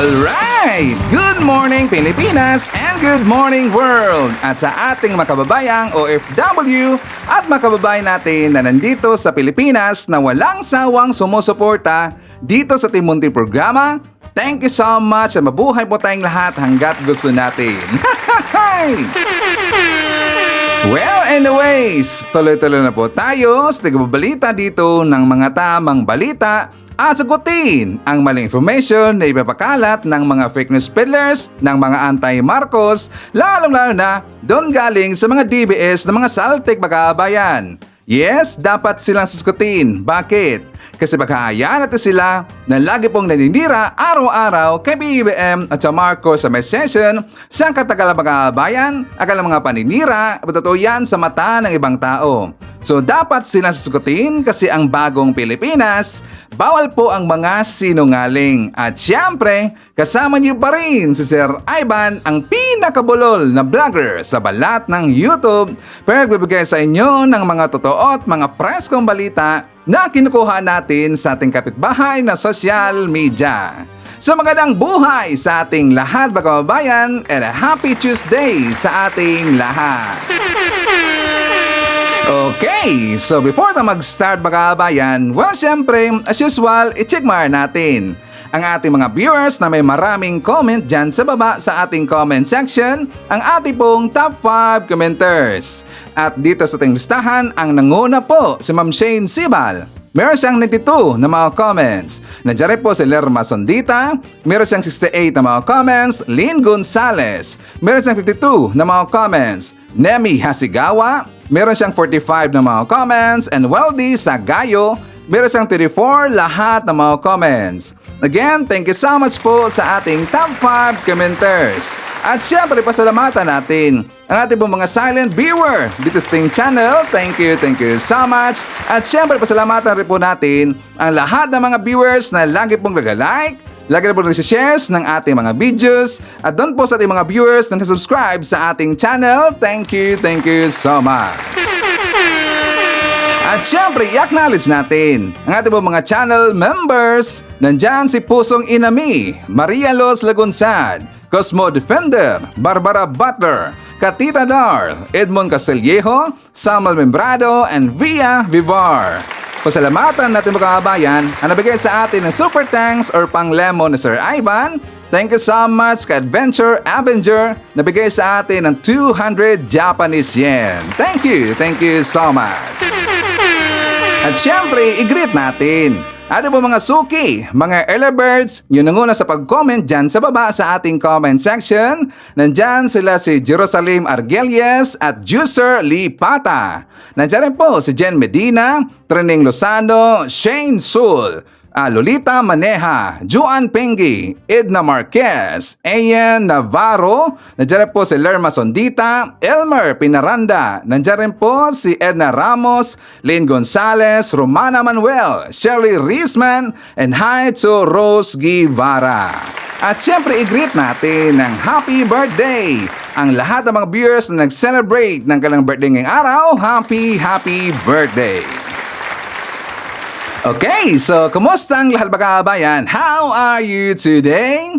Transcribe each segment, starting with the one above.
Alright! Good morning Pilipinas and good morning world! At sa ating makababayang OFW at makababayan natin na nandito sa Pilipinas na walang sawang sumusuporta dito sa Team Munting Programa, thank you so much at mabuhay po tayong lahat hanggat gusto natin. Well, anyways, tuloy-tuloy na po tayo sa nagbabalita dito ng mga tamang balita at sagutin ang maling information na ipapakalat ng mga fake news peddlers ng mga anti-Marcos, lalong-lalo na doon galing sa mga DBS ng mga saltik magabayan. Yes, dapat silang sasagutin. Bakit? Kasi baka hayaan natin sila na lagi pong naninira araw-araw kay BBM at sa Marcos sa may session sa katagalan magabayan, akala mga paninira, totoo yan sa mata ng ibang tao. So dapat silang sasagutin kasi ang bagong Pilipinas, bawal po ang mga sinungaling. At syempre, kasama niyo pa rin si Sir Ivan, ang pinakabulol na vlogger sa balat ng YouTube, pero nagbibigay sa inyo ng mga totoo at mga preskong balita na kinukuha natin sa ating kapitbahay na social media. So magandang buhay sa ating lahat mga kababayan and a happy Tuesday sa ating lahat. Okay, so before na mag-start mga kabayan, well syempre, as usual, i-check natin ang ating mga viewers na may maraming comment dyan sa baba sa ating comment section, ang ating pong top 5 commenters. At dito sa ating listahan, ang nanguna po si Ma'am Shane Sibal. Meron siyang 92 na mga comments. Nandiyan rin po si Lerma Sondita. Meron siyang 68 na mga comments. Lynn Gonzales. Meron siyang 52 na mga comments. Nemi Hasigawa. Meron siyang 45 na mga comments. And Weldy Sagayo. Meron siyang 34 lahat ng mga comments. Again, thank you so much po sa ating top 5 commenters. At syempre, pasalamatan natin ang ating mga silent viewer dito sa ating channel. Thank you so much. At syempre, pasalamatan rin po natin ang lahat ng mga viewers na lagi pong nag-like, lagi na po nag-shares ng ating mga videos. At doon po sa ating mga viewers na subscribe sa ating channel. Thank you so much. At syempre, i-acknowledge natin ang ating mga channel members. Nandyan si Pusong Inami, Maria Los Lagunsad, Cosmo Defender, Barbara Butler, Katita Darl, Edmond Castillejo, Samuel Membrado, and Via Vivar. Pasalamatan natin mga kabayan ang nabigay sa atin ng super thanks or pang lemon na Sir Ivan. Thank you so much ka Adventure Avenger na bigay sa atin ng 200 Japanese yen. Thank you so much. At syempre, i-greet natin ating po mga suki, mga early birds, yun nanguna sa pag-comment dyan sa baba sa ating comment section. Nandyan sila si Jerusalem Argelies at Juicer Lee Pata. Nandyan rin po si Jen Medina, Trening Lozano, Shane Sul, Lolita Maneja, Juan Pengi, Edna Marquez, Ayan Navarro, nandiyan rin po si Lerma Sondita, Elmer Pinaranda, nandiyan rin po si Edna Ramos, Lynn Gonzales, Romana Manuel, Shirley Riesman, and hi to Rose Guevara. At syempre i-greet natin ng happy birthday ang lahat ng mga viewers na nag-celebrate ng kanilang birthday ngayong araw. Happy birthday! Okay, so kumusta ang lahat mga kabayan? How are you today?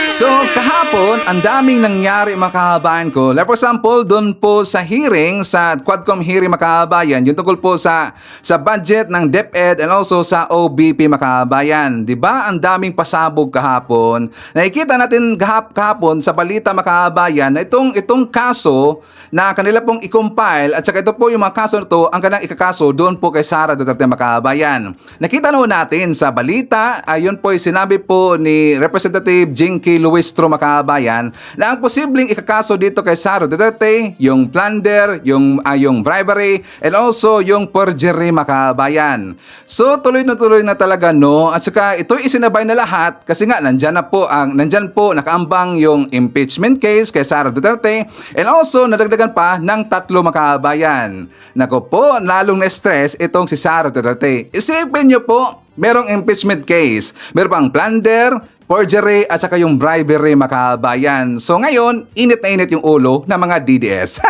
So kahapon, ang daming nangyari mga kabayan ko. Like for example, doon po sa hearing, sa Quadcom hearing mga kabayan, yung tungkol po sa budget ng DepEd and also sa OBP mga kabayan. Diba? Ang daming pasabog kahapon. Nakikita natin kahapon sa balita mga kabayan na itong kaso na kanila pong i-compile at saka ito po yung mga kaso na ito, ang kanilang ikakaso doon po kay Sara Duterte mga kabayan. Nakita natin sa balita, ayun po sinabi po ni Representative Jinky Luistro makabayan na ang posibleng ikakaso dito kay Sara Duterte, yung plunder, yung bribery, and also yung perjury makabayan. So tuloy na talaga no, at saka ito isinabay na lahat kasi nga nandyan po nakaambang yung impeachment case kay Sara Duterte and also nadagdagan pa ng 3 makabayan. Nako po, lalong na-stress itong si Sara Duterte. Isipin nyo po, merong impeachment case, meron pang plunder, forgery at saka yung bribery makabayan. So ngayon, init na init yung ulo ng mga DDS.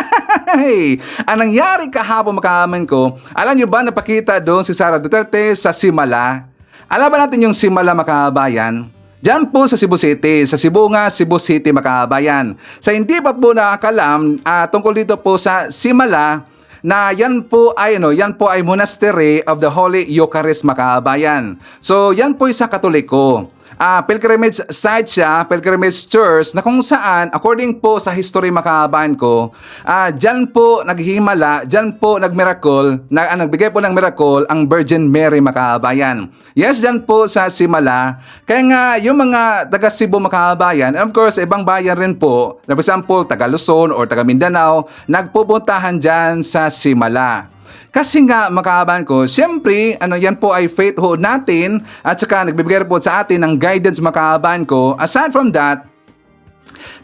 Ang nangyari kahapon makahaman ko, alam nyo ba napakita doon si Sara Duterte sa Simala? Alam ba natin yung Simala makabayan? Diyan po sa Cebu City, sa Sibunga, Cebu City, makabayan. Sa hindi pa po nakakalam tungkol dito po sa Simala, na yan po ay Monastery of the Holy Eucharist, makabayan. So yan po sa Katoliko. Pilgrimage site siya, pilgrimage church na kung saan according po sa history, makabayan ko, diyan po naghihimala, diyan po nagmiracle, nagbigay po ng miracle ang Virgin Mary, makabayan. Yes, diyan po sa Simala. Kaya nga yung mga taga Cebu, makabayan, and of course ibang bayan rin po, for example taga Luzon or taga Mindanao, nagpupuntahan diyan sa Simala. Kasi nga, makahaban ko, siyempre, yan po ay faithhood natin at saka nagbibigay po sa atin ng guidance, makahaban ko. Aside from that,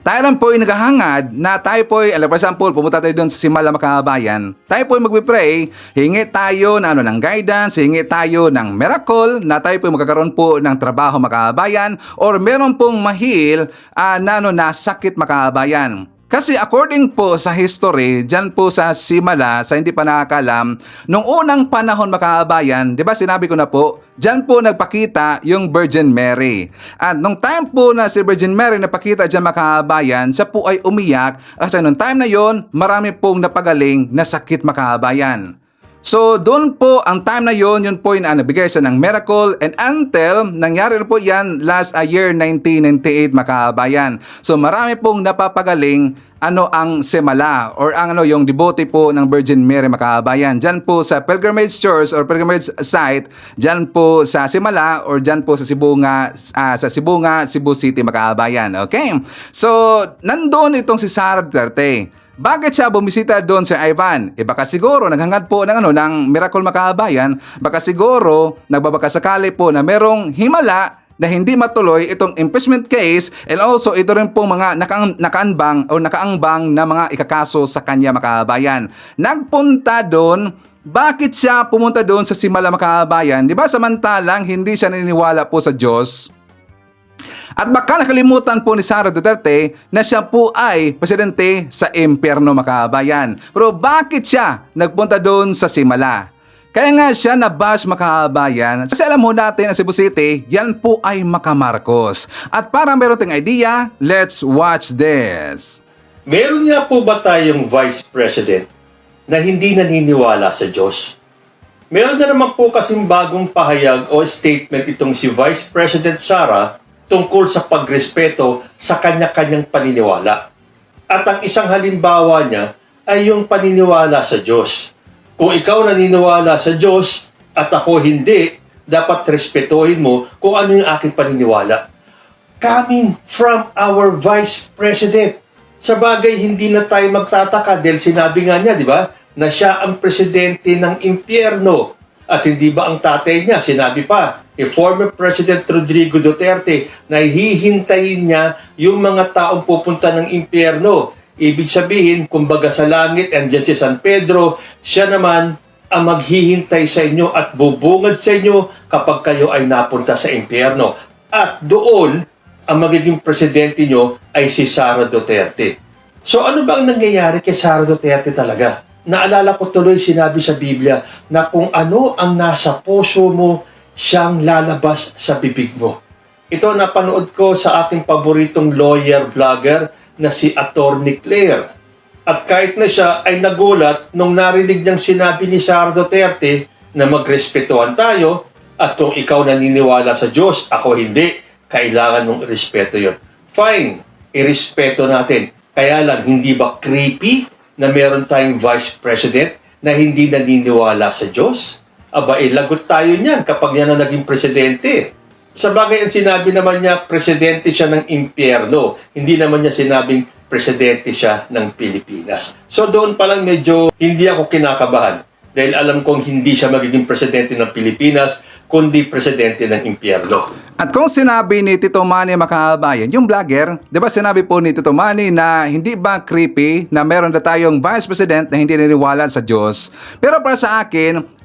tayo lang po ay naghahangad na tayo po ay, for example, pumunta tayo doon sa Simala, makabayan. Tayo po ay magpipray, hingi tayo ng guidance, hingi tayo ng miracle, na tayo po ay magkakaroon po ng trabaho, makabayan, or meron pong mahil na sakit, makabayan. Kasi according po sa history, dyan po sa Simala, sa hindi pa nakakalam, nung unang panahon, makabayan, di ba sinabi ko na po, dyan po nagpakita yung Virgin Mary. At nung time po na si Virgin Mary napakita dyan, makabayan, siya po ay umiyak. At nung time na yon, marami pong napagaling na sakit, makabayan. So doon po, ang time na yun po yung nabigay siya ng miracle, and until nangyari po yan last year 1998, makabayan. So marami pong napapagaling ang Simala or yung devotee po ng Virgin Mary, makabayan. Diyan po sa pilgrimage church or pilgrimage site, diyan po sa Simala or diyan po sa Sibunga, Cebu City, makabayan. Okay? So nandoon itong si Sara Duterte. Bakit siya bumisita doon si Ivan? Baka siguro naghangad po ng miracle, makabayan. Baka siguro nagbabakasakali po na merong himala na hindi matuloy itong impeachment case, and also ito rin po mga nakaangbang na mga ikakaso sa kanya, makabayan. Nagpunta doon. Bakit siya pumunta doon sa Simala, makabayan? Di ba samantalang hindi siya naniniwala po sa Diyos? At baka nakalimutan po ni Sara Duterte na siya po ay presidente sa impyerno, makabayan. Pero bakit siya nagpunta doon sa Simala? Kaya nga siya nabash, makabayan. Kasi alam mo natin ang Cebu City, yan po ay Makamarcos. At para meron tayong idea, let's watch this. Meron nga po ba tayong Vice President na hindi naniniwala sa Diyos? Meron na naman po kasing bagong pahayag o statement itong si Vice President Sara tungkol sa pagrespeto sa kanya-kanyang paniniwala. At ang isang halimbawa niya ay yung paniniwala sa Diyos. Kung ikaw naniniwala sa Diyos at ako hindi, dapat respetuhin mo kung ano yung aking paniniwala. Coming from our Vice President. Sa bagay, hindi na tayo magtataka dahil sinabi nga niya, di ba, na siya ang presidente ng impyerno. At hindi ba ang tatay niya, sinabi pa, former President Rodrigo Duterte, na hihintayin niya yung mga taong pupunta ng impyerno. Ibig sabihin, kumbaga sa langit, andyan si San Pedro, siya naman ang maghihintay sa inyo at bubungad sa inyo kapag kayo ay napunta sa impyerno. At doon, ang magiging presidente nyo ay si Sara Duterte. So ano ba ang nangyayari kay Sara Duterte talaga? Naalala ko tuloy sinabi sa Biblia na kung ano ang nasa puso mo, siyang lalabas sa bibig mo. Ito napanood ko sa aking paboritong lawyer vlogger na si Attorney Claire. At kahit na siya ay nagulat nung narinig niyang sinabi ni Sara Duterte na magrespetuhan tayo at kung ikaw naniniwala sa Diyos, ako hindi, kailangan mong irespeto yun. Fine, irespeto natin. Kaya lang, hindi ba creepy na meron tayong Vice President na hindi naniniwala sa Diyos? Aba, lagot tayo niyan kapag yan ang naging presidente. Sa bagay, ang sinabi naman niya, presidente siya ng impyerno. Hindi naman niya sinabing presidente siya ng Pilipinas. So doon pa lang medyo hindi ako kinakabahan. Dahil alam kong hindi siya magiging presidente ng Pilipinas, kundi presidente ng impyerno. At kung sinabi ni Tito Manny, makabayan, yung vlogger, di ba sinabi po ni Tito Manny na hindi ba creepy na meron na tayong Vice President na hindi naniniwala sa Diyos? Pero para sa akin,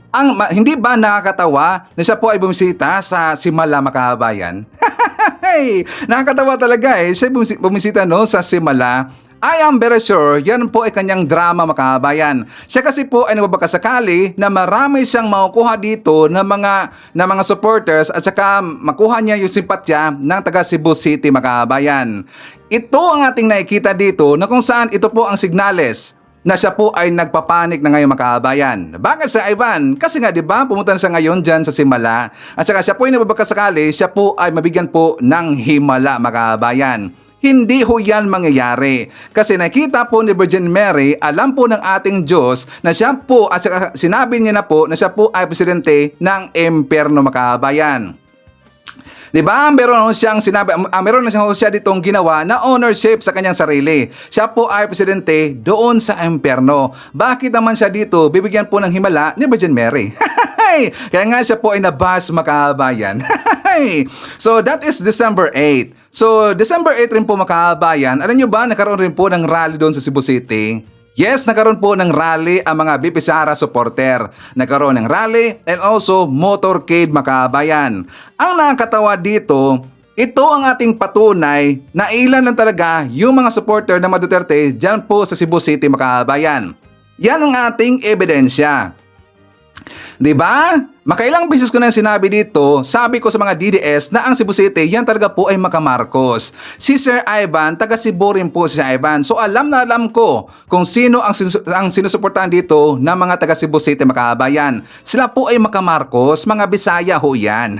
hindi ba nakakatawa na siya po ay bumisita sa Simala, makabayan? Nakakatawa talaga eh. Siya bumisita sa Simala I am very sure yan po ay kanyang drama mga kabayan. Siya kasi po ay nagbabakasakali na marami siyang makukuha dito na mga supporters at saka makuha niya yung simpatya ng taga Cebu City mga kabayan. Ito ang ating nakikita dito na kung saan ito po ang signales na siya po ay nagpapanik na ngayon mga kabayan. Bakit sa Ivan? Kasi nga 'di ba pumunta na siya ngayon dyan sa Simala at saka siya po ay nagbabakasakali, siya po ay mabigyan po ng himala mga kabayan. Hindi ho yan mangyayari. Kasi nakita po ni Virgin Mary, alam po ng ating Diyos na siya po, sinabi niya na po na siya po ay presidente ng impyerno mga kabayan. Diba? Meron siyang sinabi, meron na siya ditong ginawa na ownership sa kanyang sarili. Siya po ay presidente doon sa impyerno. Bakit naman siya dito bibigyan po ng himala ni Virgin Mary? Kaya nga siya po ay nabas makabayan. So that is December 8. So December 8 rin po makabayan. Alam nyo ba, nagkaroon rin po ng rally doon sa Cebu City? Yes, nagkaroon po ng rally ang mga BP Sara supporter. Nagkaroon ng rally and also motorcade makabayan. Ang nakakatawa dito, ito ang ating patunay na ilan lang talaga yung mga supporter ng Duterte dyan po sa Cebu City makabayan. Yan ang ating ebidensya. Diba? Makailang beses ko na sinabi dito, sabi ko sa mga DDS na ang Cebu City, yan talaga po ay Makamarcos. Si Sir Ivan, taga Cebu rin po si Sir Ivan. So alam na alam ko kung sino ang sinusuportahan dito ng mga taga Cebu City makabayan. Sila po ay Makamarcos, mga Bisaya ho yan.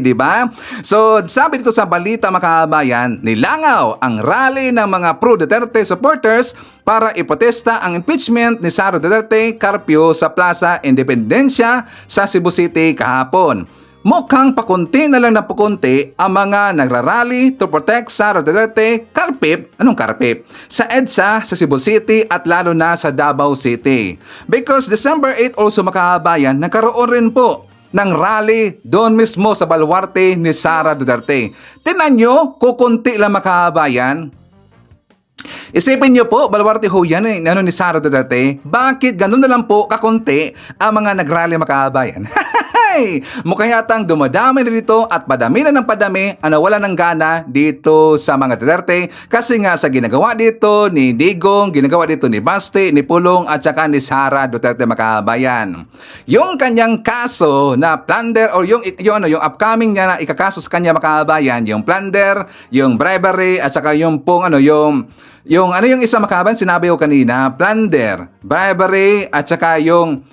Diba? So sabi dito sa balita makabayan, nilangaw ang rally ng mga pro-Duterte supporters para ipotesta ang impeachment ni Sara Duterte Carpio sa Plaza Independencia sa Cebu City kahapon. Mukhang pakunti na lang na pakunti ang mga nagrarally to protect Sara Duterte Carpip, Carpip? Sa EDSA, sa Cebu City at lalo na sa Davao City. Because December 8 also makabayan, nagkaroon rin po ng rally doon mismo sa baluarte ni Sara Duterte. Tingnan nyo, kukunti lang makabayan. Isipin nyo po, baluarte ho yan ni Sara Duterte. Bakit ganun na lang po kakunti ang mga nagrally makabayan? Mukha yatang dumadami na dito at padami na ng padami ang nawala ng gana dito sa mga Duterte kasi nga sa ginagawa dito ni Digong, ginagawa dito ni Basti, ni Pulong at saka ni Sara Duterte makabayan. Yung kanyang kaso na plunder or yung upcoming niya na ikakaso sa kanya makabayan, yung plunder, yung bribery at saka yung pong yung isa makabayan sinabi ko kanina, plunder, bribery at saka yung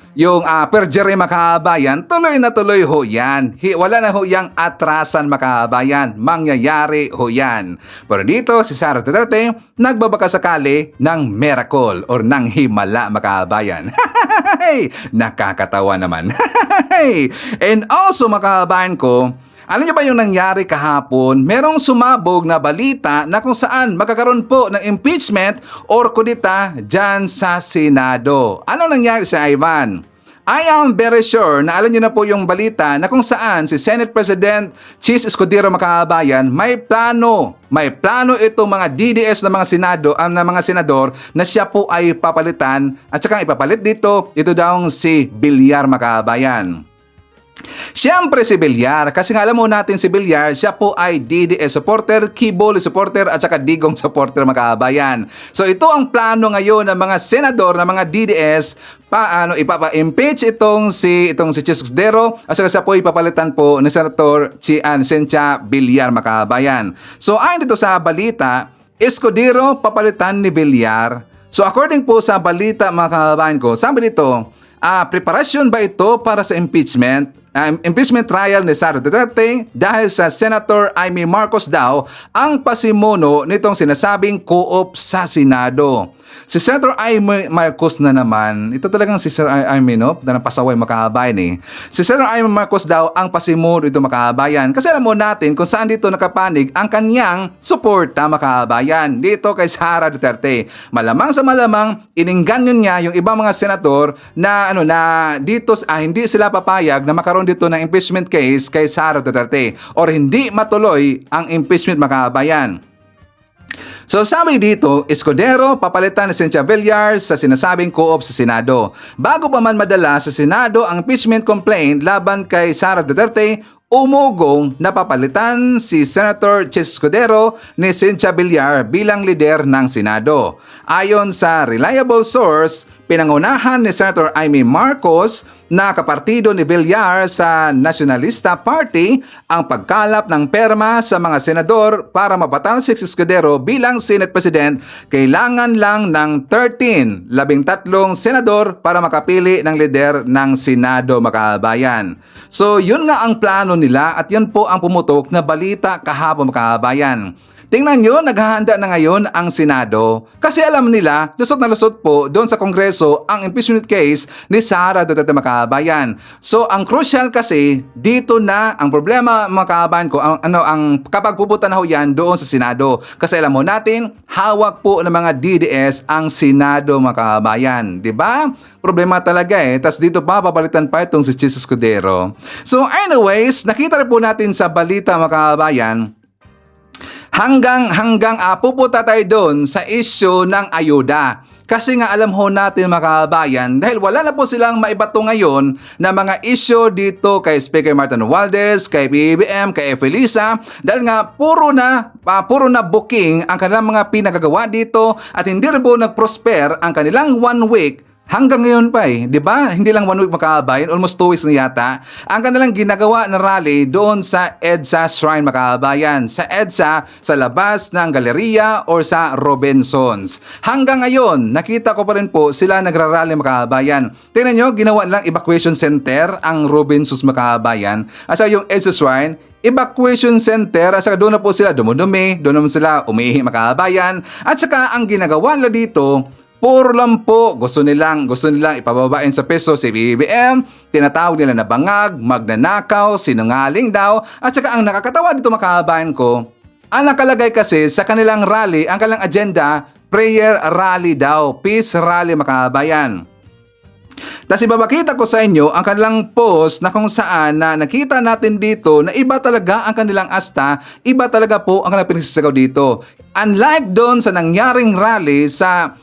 perjury makabayan, tuloy na tuloy ho yan. Wala na ho yang atrasan makabayan. Mangyayari ho yan. Pero dito si Sara Duterte nagbabakasakali ng miracle or ng himala makabayan. Nakakatawa naman. And also makabayan ko, alam niyo ba yung nangyari kahapon? Merong sumabog na balita na kung saan magkakaroon po ng impeachment or kudita dyan sa Senado. Ano nangyari sa Ivan? I am very sure na alam niyo na po yung balita na kung saan si Senate President Chis Escudero makabayan may plano itong mga DDS na mga senador na siya po ay papalitan at saka ipapalit dito ito daw si Villar makabayan. Siyempre si Villar, kasi nga alam mo natin si Villar, siya po ay DDS supporter, Kibol supporter at saka Digong supporter makabayan. So ito ang plano ngayon ng mga senador, ng mga DDS, ipapa-impeach itong si Chis Escudero at saka siya po ipapalitan po ni Senator Cynthia Villar makabayan. So ayon dito sa balita, Escudero papalitan ni Villar. So according po sa balita mga kababayan ko, sabi dito, preparasyon ba ito para sa impeachment trial ni Sara Duterte dahil sa Senator Amy Marcos daw ang pasimuno nitong sinasabing co-op sa Senado. Si Senator Amy Marcos na naman, ito talagang si Sir Amy na napasaway makahabayan eh. Si Senator Amy Marcos daw ang pasimuno ito makahabayan. Kasi alam mo natin kung saan dito nakapanig ang kanyang suporta makahabayan dito kay Sara Duterte. Malamang sa malamang, iningganyo niya yung ibang mga senador na dito hindi sila papayag na makaroon dito ng impeachment case kay Sara Duterte or hindi matuloy ang impeachment makahabayan. So sabi dito, Escudero papalitan ni Cynthia Villar sa sinasabing co-op sa Senado. Bago pa man madala sa Senado ang impeachment complaint laban kay Sara Duterte, umugong na papalitan si Senator Chis Escudero ni Cynthia Villar bilang lider ng Senado. Ayon sa reliable source, pinangunahan ni Senator Amy Marcos na kapartido ni Villar sa Nacionalista Party ang pagkalap ng perma sa mga senador para mapatalsik si Escudero bilang Senate President. Kailangan lang ng 13 senador para makapili ng lider ng Senado, makabayan. So yun nga ang plano nila at yun po ang pumutok na balita kahapon, makabayan. Tingnan nyo, naghahanda na ngayon ang Senado kasi alam nila, lusot na lusot po doon sa Kongreso ang impeachment case ni Sara Duterte, makabayan. So ang crucial kasi dito na ang problema, makabayan ko, ang kapag pupunta na ho yan doon sa Senado. Kasi alam mo natin, hawak po ng mga DDS ang Senado, makabayan. 'Di ba? Problema talaga eh. Tas dito pa papalitan pa itong si Chis Escudero. So anyways, nakita rin po natin sa balita, makabayan, hanggang pupunta tayo doon sa issue ng ayuda. Kasi nga alam ho natin, mga kabayan, dahil wala na po silang maibato ngayon na mga issue dito kay Speaker Martin Romualdez, kay PBBM, kay Felisa, dahil nga puro na booking ang kanilang mga pinagagawa dito at hindi rin po nag-prosper ang kanilang 1 week. Hanggang ngayon pa eh, di ba? Hindi lang 1 week, makabayan, almost 2 weeks na yata. Ang kanilang ginagawa na rally doon sa EDSA Shrine, makabayan. Sa EDSA, sa labas ng Galleria or sa Robinsons. Hanggang ngayon, nakita ko pa rin po sila nagrarally, makabayan. Tingnan nyo, ginawa nilang evacuation center ang Robinsons, makabayan. Asa yung EDSA Shrine, evacuation center, at saka doon na po sila dumudumi, doon naman sila umiihi, makabayan. At saka ang ginagawa nila dito, puro lang po, gusto nilang ipababain sa peso si BBM, tinatawag nila na bangag, magnanakaw, sinungaling daw, at saka ang nakakatawa dito, makabayan ko, ang nakalagay kasi sa kanilang rally, ang kanilang agenda, prayer rally daw, peace rally, makabayan. Tapos ibabakita ko sa inyo ang kanilang post na kung saan na nakita natin dito na iba talaga ang kanilang asta, iba talaga po ang kanilang pinagsasagaw dito. Unlike doon sa nangyaring rally sa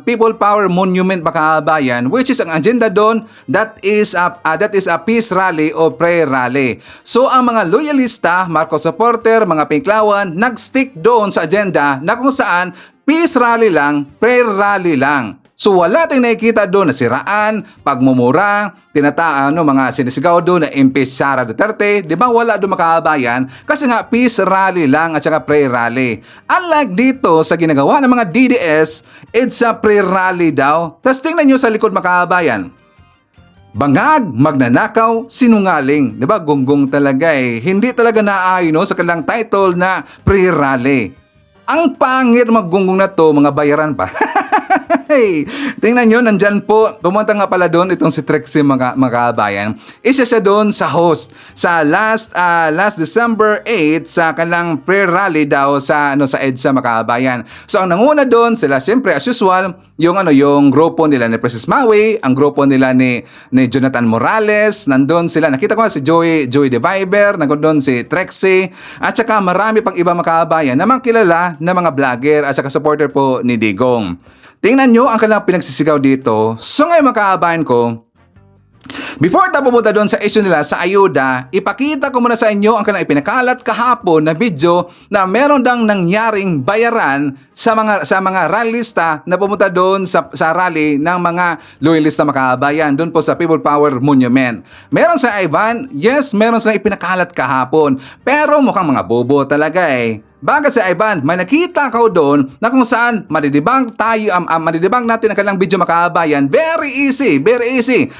People Power Monument, makabayan, which is ang agenda doon, that is a peace rally o prayer rally. So ang mga loyalista, Marcos supporter, mga Pinklawan, nag-stick doon sa agenda na kung saan peace rally lang, prayer rally lang. So wala tayong nakikita doon na siraan, pagmumura, mga sinisigaw doon na impeach Sara Duterte. Di ba wala doon, makabayan? Kasi nga peace rally lang at saka prayer rally. Unlike dito sa ginagawa ng mga DDS, it's a prayer rally daw. Tapos tingnan nyo sa likod, makabayan. Bangag, magnanakaw, sinungaling. Di ba? Gunggong talaga eh. Hindi talaga naayon sa kanilang title na prayer rally. Ang pangit maggunggong na to, mga bayaran pa. Hey, tingnan nyo, nandyan po, pumunta nga pala doon itong si Trixie, mga kabayan. Isa siya doon sa host sa last December 8 sa kanilang prayer rally daw sa EDSA, mga kabayan. So ang nanguna doon sila, siyempre as usual, yung grupo nila ni Princess Maui, ang grupo nila ni Jonathan Morales, nandun sila. Nakita ko si Joey the Viber, nandun si Trixie, at saka marami pang iba, mga kabayan na kilala na mga vlogger at saka supporter po ni Digong. Tingnan nyo ang kanilang pinagsisigaw dito. So ngayon, mga kabayan ko, before tayo pumunta doon sa issue nila sa ayuda, ipakita ko muna sa inyo ang kanilang ipinakalat kahapon na video na meron dang nangyaring bayaran sa mga rallista na pumunta doon sa rally ng mga loyalista, makabayan doon po sa People Power Monument. Meron sa Ivan, yes, meron sa ipinakalat kahapon, pero mukhang mga bobo talaga eh. Bakit sa Ivan, may nakita ko doon na kung saan madidibang natin ang kanilang video, makabayan. Very easy.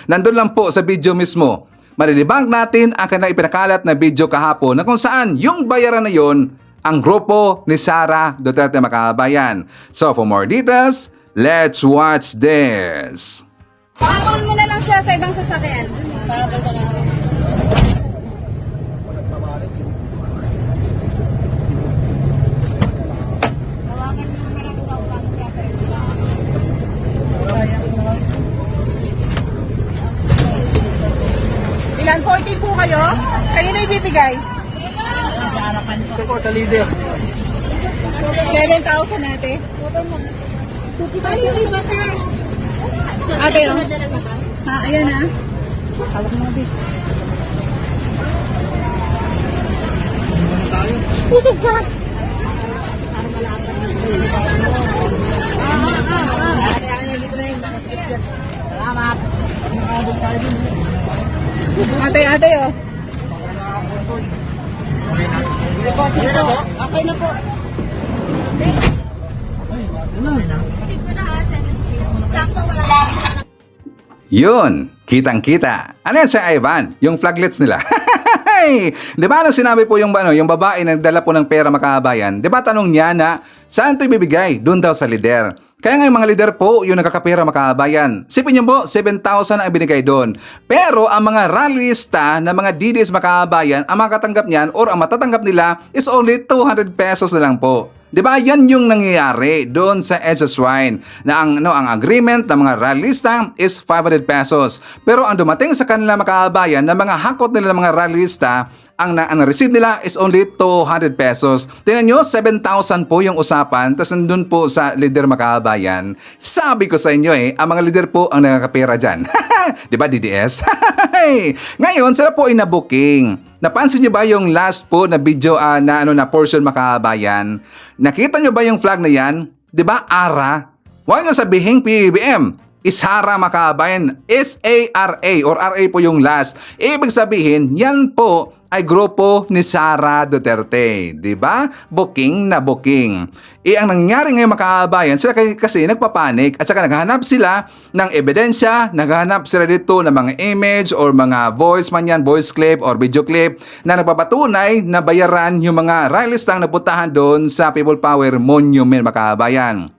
Nandun lang po sa video mismo. Madidibang natin ang kanilang ipinakalat na video kahapon na kung saan yung bayaran na yon ang grupo ni Sara Duterte, makabayan. So for more details, let's watch this. Pakakon mo na lang siya sa ibang sasakyan. Ilan? 14 po kayo? Kayo na ibibigay? Ito po sa leader. 7,000 ate. Ate, oh. Ha, ayan na. Hawak mo na, Pusog ka! Ate, oh. Okay na po. Yun, kitang-kita. Ano yan, Sir Ivan? Yung flaglets nila. Di ba nung sinabi po yung babae na nagdala po ng pera makabayan, di ba tanong niya na saan ito ibibigay? Doon daw sa lider. Kaya nga yung mga lider po, yung nakakapera makabayan. Sipin niyo po, 7,000 ang binigay doon. Pero ang mga rallyista na mga DDS makabayan, ang makatanggap niyan or ang matatanggap nila is only 200 pesos na lang po. 'Di ba? Yan yung nangyayari doon sa EDSA Swine na ang agreement ng mga rallyista is 500 pesos. Pero ang dumating sa kanila makabayan na mga hakot nila ng mga rallyista, ang receive nila is only 200 pesos. Tingnan nyo, 7,000 po yung usapan, tapos nandun po sa leader makabayan. Sabi ko sa inyo ang mga leader po ang nakakapera dyan. Di ba, DDS? Ngayon, sila po ay na-booking. Napansin nyo ba yung last po na video na portion makabayan? Nakita nyo ba yung flag na yan? Di ba, ARA? Huwag nyo sabihin PBBM. Isara makabayan. S-A-R-A or R-A po yung last. Ibig sabihin, yan po ay grupo ni Sara Duterte. Diba? Booking na booking. Ang nangyari ngayon makabayan, sila kasi nagpapanik at saka naghahanap sila ng ebidensya, naghahanap sila dito ng mga image or mga voice man yan, voice clip or video clip na nagpapatunay na bayaran yung mga rallyistang napuntahan doon sa People Power Monument makabayan.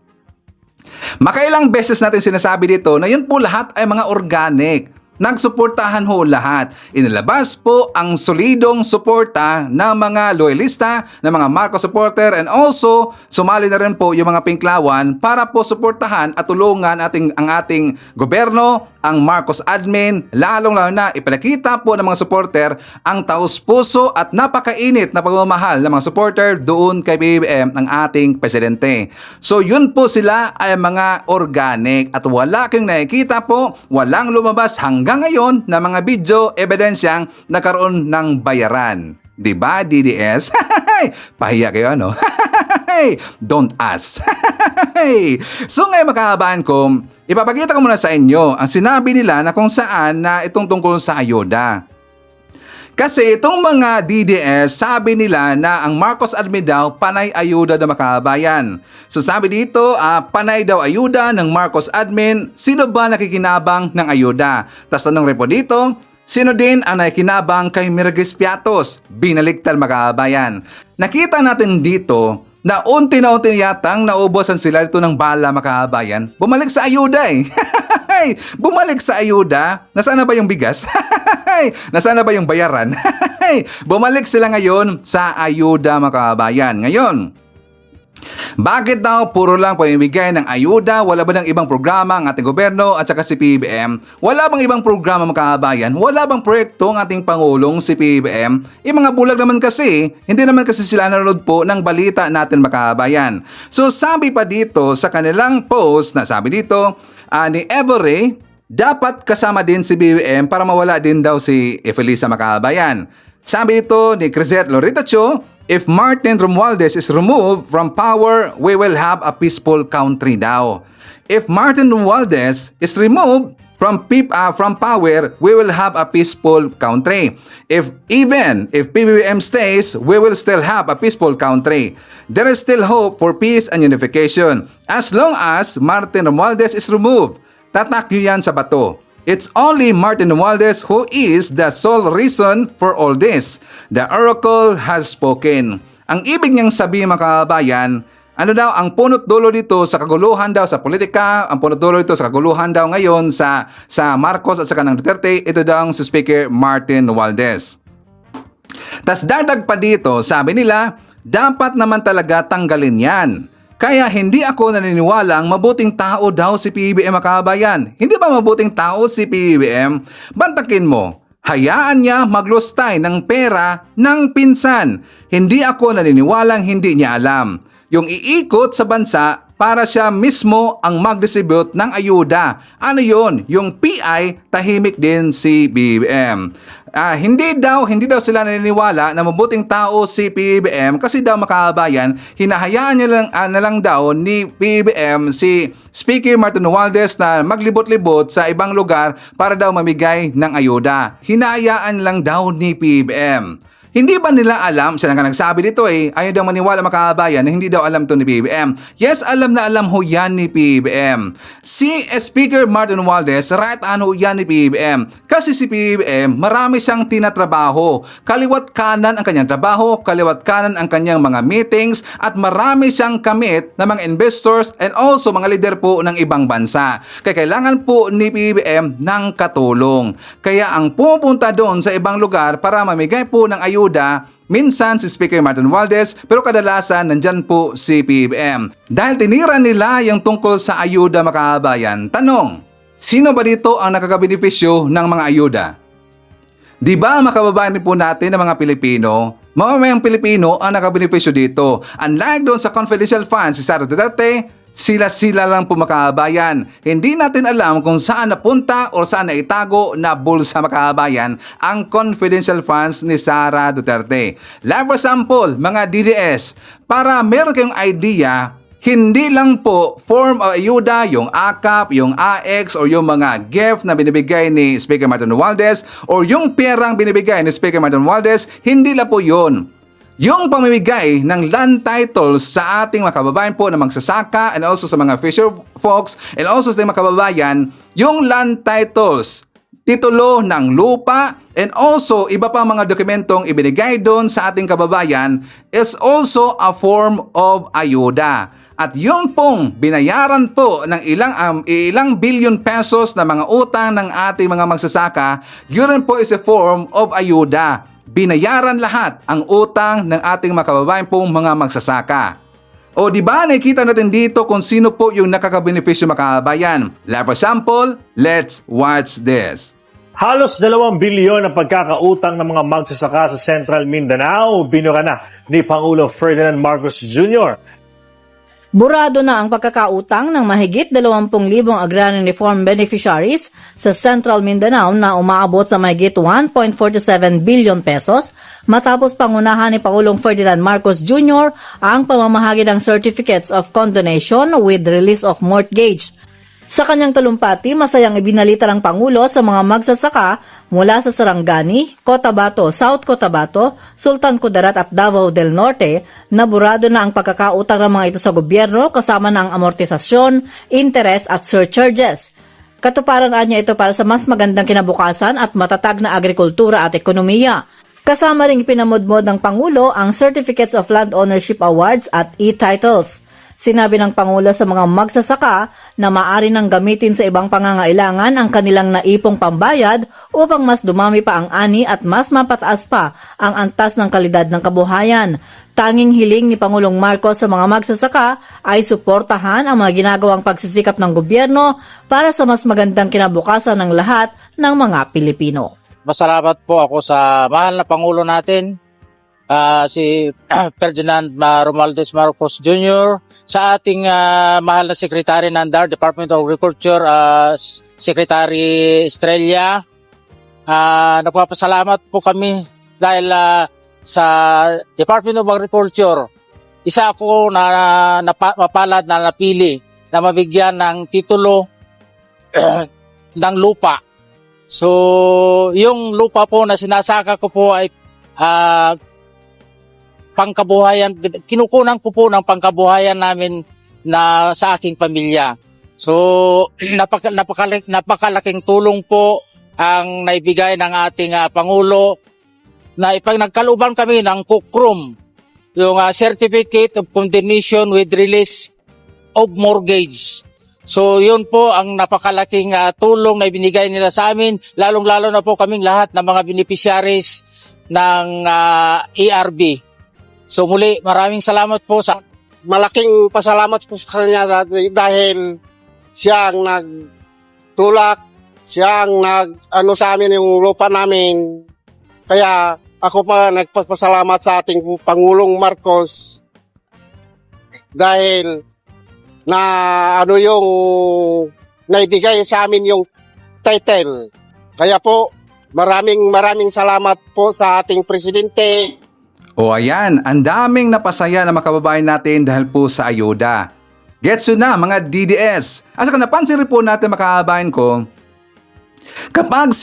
Makailang beses natin sinasabi dito na yun po lahat ay mga organic. Nagsuportahan ho lahat. Inilabas po ang solidong suporta ng mga loyalista, ng mga Marcos supporter and also sumali na rin po yung mga Pinklawan para po suportahan at tulungan ang ating gobyerno, ang Marcos admin, lalong-lalo na ipinakita po ng mga supporter ang taos-puso at napakainit na pagmamahal ng mga supporter doon kay BBM ng ating presidente. So yun po sila ay mga organic at wala kang nakikita po, walang lumabas hanggang ngayon na mga video evidensyang nagkaroon ng bayaran. Diba, DDS? Pahiya kayo, ano? Don't ask. So ngayon makahabaan ko, ipapakita ko muna sa inyo ang sinabi nila na kung saan na itong tungkol sa ayuda. Kasi itong mga DDS, sabi nila na ang Marcos admin daw panay ayuda na makabayan. So sabi dito, panay daw ayuda ng Marcos admin, sino ba nakikinabang ng ayuda? Tapos tanong rin po dito, sino din ang nakikinabang kay Miragis Piatos? Binaliktal makabayan. Nakita natin dito na unti yatang naubosan sila dito ng bala makabayan. Bumalik sa ayuda Bumalik sa ayuda. Nasaan na ba yung bigas? Nasaan na ba yung bayaran? Bumalik sila ngayon sa ayuda makabayan. Ngayon, bakit daw puro lang po ibigay ng ayuda? Wala ba ng ibang programa ang ating gobyerno at saka si PBBM? Wala bang ibang programa makabayan? Wala bang proyekto ang ating Pangulong si PBBM? Yung mga bulag naman kasi, hindi naman kasi sila nanonood po ng balita natin makabayan. So sabi pa dito sa kanilang post na sabi dito, ni Every, dapat kasama din si BBM para mawala din daw si Efelisa makabayan. Sabi dito ni Crisette Loretta Cho, if Martin Romualdez is removed from power, we will have a peaceful country daw. If Martin Romualdez is removed from power, we will have a peaceful country. If PBBM stays, we will still have a peaceful country. There is still hope for peace and unification as long as Martin Romualdez is removed. Tatak nyo yan sa bato. It's only Martin Romualdez who is the sole reason for all this. The oracle has spoken. Ang ibig niyang sabihin mga kabayan, ano daw ang punot dulo dito sa kaguluhan daw sa politika, ang punot dulo dito sa kaguluhan daw ngayon sa Marcos at saka ng Duterte, ito daw ang si Speaker Martin Romualdez. Tas dagdag pa dito, sabi nila, dapat naman talaga tanggalin yan. Kaya hindi ako naniniwalang mabuting tao daw si PBBM makabayan. Hindi ba mabuting tao si PBBM? Bantakin mo, hayaan niya maglustay ng pera ng pinsan. Hindi ako naniniwalang hindi niya alam. Yung iikot sa bansa para siya mismo ang mag-distribute ng ayuda. Ano yun? Yung PI, tahimik din si BBM. Hindi daw sila naniniwala na mabuting tao si PBBM kasi daw makabayan, hinahayaan niya na lang daw ni PBBM si Speaker Martin Romualdez na maglibot-libot sa ibang lugar para daw mamigay ng ayuda. Hinahayaan lang daw ni PBBM. Hindi ba nila alam, siya nga nagsabi dito ayaw daw maniwala makabayan na hindi daw alam to ni PBBM. Yes, alam na alam ho yan ni PBBM. Si Speaker Martin Romualdez, right ano yan ni PBBM. Kasi si PBBM, marami siyang tinatrabaho. Kaliwat kanan ang kanyang trabaho, kaliwat kanan ang kanyang mga meetings, at marami siyang kamit na mga investors and also mga leader po ng ibang bansa. Kaya kailangan po ni PBBM ng katulong. Kaya ang pupunta doon sa ibang lugar para mamigay po ng ayuda, minsan si Speaker Martin Romualdez, pero kadalasan nandyan po si PBBM. Dahil tinira nila yung tungkol sa ayuda makabayan, tanong, sino ba dito ang nakakabenepisyo ng mga ayuda? Di ba makababayan po natin ng mga Pilipino, mamamayang Pilipino ang nakabenepisyo dito. Unlike doon sa confidential funds si Sara Duterte, sila lang po makabayan. Hindi natin alam kung saan napunta o saan naitago na bulsa makabayan ang confidential funds ni Sara Duterte. Like for example, mga DDS, para meron kayong idea, hindi lang po form o ayuda, yung AKAP, yung AX, o yung mga gift na binibigay ni Speaker Martin Romualdez, o yung perang binibigay ni Speaker Martin Romualdez, hindi lang po yun. Yung pamimigay ng land titles sa ating mga kababayan po na magsasaka and also sa mga fisher folks and also sa mga kababayan, yung land titles, titulo ng lupa and also iba pa mga dokumentong ibinigay doon sa ating kababayan is also a form of ayuda. At yung pong binayaran po ng ilang billion pesos na mga utang ng ating mga magsasaka, yun po is a form of ayuda. Binayaran lahat ang utang ng ating mga kababayan pong mga magsasaka. O di ba nakikita natin dito kung sino po yung nakakabenepisyo makabayan? Like for example, let's watch this. Halos 2 bilyon ang pagkakautang ng mga magsasaka sa Central Mindanao, binura na ni Pangulo Ferdinand Marcos Jr. Burado na ang pagkakautang ng mahigit 20,000 agrarian reform beneficiaries sa Central Mindanao na umaabot sa mahigit 1.47 billion pesos matapos pangunahan ni Pangulong Ferdinand Marcos Jr. ang pamamahagi ng Certificates of Condonation with release of mortgage. Sa kanyang talumpati, masayang ibinalita ng Pangulo sa mga magsasaka mula sa Sarangani, Cotabato, South Cotabato, Sultan Kudarat at Davao del Norte na burado na ang pagkakautang ng mga ito sa gobyerno kasama ng amortisasyon, interest at surcharges. Katuparan niya ito para sa mas magandang kinabukasan at matatag na agrikultura at ekonomiya. Kasama ring ipinamudmod ng Pangulo ang Certificates of Land Ownership Awards at e-titles. Sinabi ng Pangulo sa mga magsasaka na maaari nang gamitin sa ibang pangangailangan ang kanilang naipong pambayad upang mas dumami pa ang ani at mas mapataas pa ang antas ng kalidad ng kabuhayan. Tanging hiling ni Pangulong Marcos sa mga magsasaka ay suportahan ang mga ginagawang pagsisikap ng gobyerno para sa mas magandang kinabukasan ng lahat ng mga Pilipino. Masalamat po ako sa mahal na Pangulo natin, si Ferdinand Romualdez Marcos Jr., sa ating mahal na Secretary ng DAR, Department of Agriculture, Secretary Estrella. Nagpapasalamat po kami dahil sa Department of Agriculture, isa ako na mapalad na napili na mabigyan ng titulo ng lupa. So, yung lupa po na sinasaka ko po ay pangkabuhayan, kinukunan ko po ng pangkabuhayan namin na sa aking pamilya. So, napakalaking tulong po ang naibigay ng ating Pangulo na nagkaluban kami ng kukrum, yung Certificate of Condonation with Release of Mortgage. So, yun po ang napakalaking tulong na ibinigay nila sa amin, lalong-lalo na po kaming lahat ng mga beneficiaries ng ERB. So muli, maraming salamat po sa... Malaking pasalamat po sa kanya dahil siyang nagtulak, siyang nag-ano sa amin yung lupa namin. Kaya ako pa nagpapasalamat sa ating Pangulong Marcos dahil na ano yung naibigay sa amin yung title. Kaya po, maraming salamat po sa ating presidente. O ayan, ang daming napasaya na makababayan natin dahil po sa ayuda. Gets yun na mga DDS. At saka napansin rin po natin makababayan ko, kapag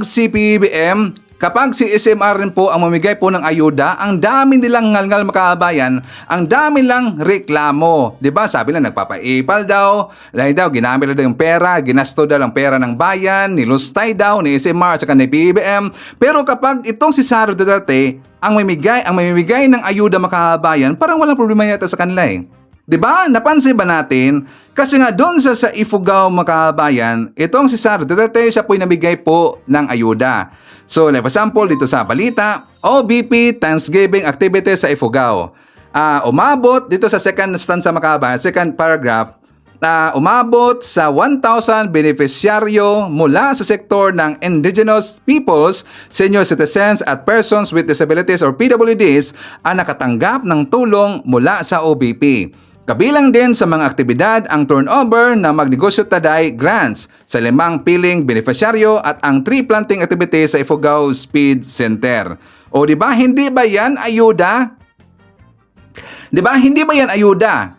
si PBBM, kapag si SMR rin po ang mamigay po ng ayuda, ang dami nilang ngalngal makababayan, ang dami lang reklamo. 'Di ba? Sabi lang nagpapa-ipal daw, dahil daw ginamit daw yung pera, ginasto daw ang pera ng bayan, nilustay daw ni SMR at saka ni PBBM. Pero kapag itong si Sara Duterte ang mamimigay ng ayuda makababayan, parang walang problema yata sa kanila eh. 'Di ba? Napansin ba natin? Kasi nga doon sa Ifugao makabayan, itong si Sara Duterte siya po'y namigay po ng ayuda. So, like for example, dito sa balita, OBP Thanksgiving activity sa Ifugao. Umabot dito sa second stanza makabayan, second paragraph, umabot sa 1,000 beneficiaryo mula sa sektor ng indigenous peoples, senior citizens at persons with disabilities or PWDs ang nakatanggap ng tulong mula sa OBP. Kabilang din sa mga aktibidad ang turnover na magnegosyo taday grants sa 5 piling beneficiaryo at ang tree planting activity sa Ifugao Speed Center. O di ba hindi ba yan ayuda? Di ba hindi ba yan ayuda?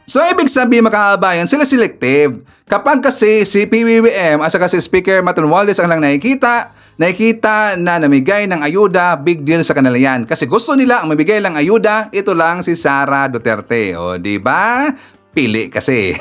So ibig sabihin makabayan, sila selective. Kapag kasi si PBBM at saka si Speaker Martin Romualdez ang lang nakikita na namigay ng ayuda, big deal sa kanila yan. Kasi gusto nila ang mabigay lang ayuda, ito lang si Sara Duterte. O, di ba? Pili kasi.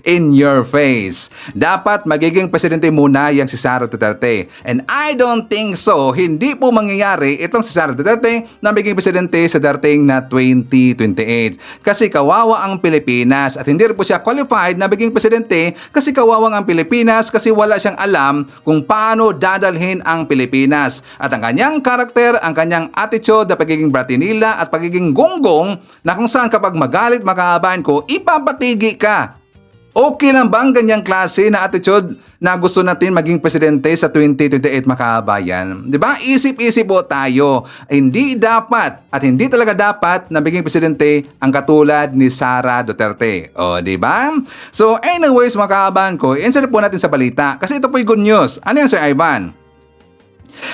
In your face. Dapat magiging presidente muna yang si Sara Duterte. And I don't think so. Hindi po mangyayari itong si Sara Duterte na magiging presidente sa darating na 2028. Kasi kawawa ang Pilipinas at hindi rin po siya qualified na maging presidente kasi kawawang ang Pilipinas kasi wala siyang alam kung paano dadalhin ang Pilipinas. At ang kanyang karakter, ang kanyang attitude na pagiging bratinila at pagiging gonggong na kung saan kapag magalit makahabayan ko, ipapatigi ka. Okay lang bang ganyang klase na attitude na gusto natin maging presidente sa 2028 makabayan? Di ba? Isip-isip po tayo. Hindi dapat at hindi talaga dapat na maging presidente ang katulad ni Sara Duterte. O, di ba? So, anyways, makabayan ko, insert po natin sa balita kasi ito po'y good news. Ano yan, Sir Ivan?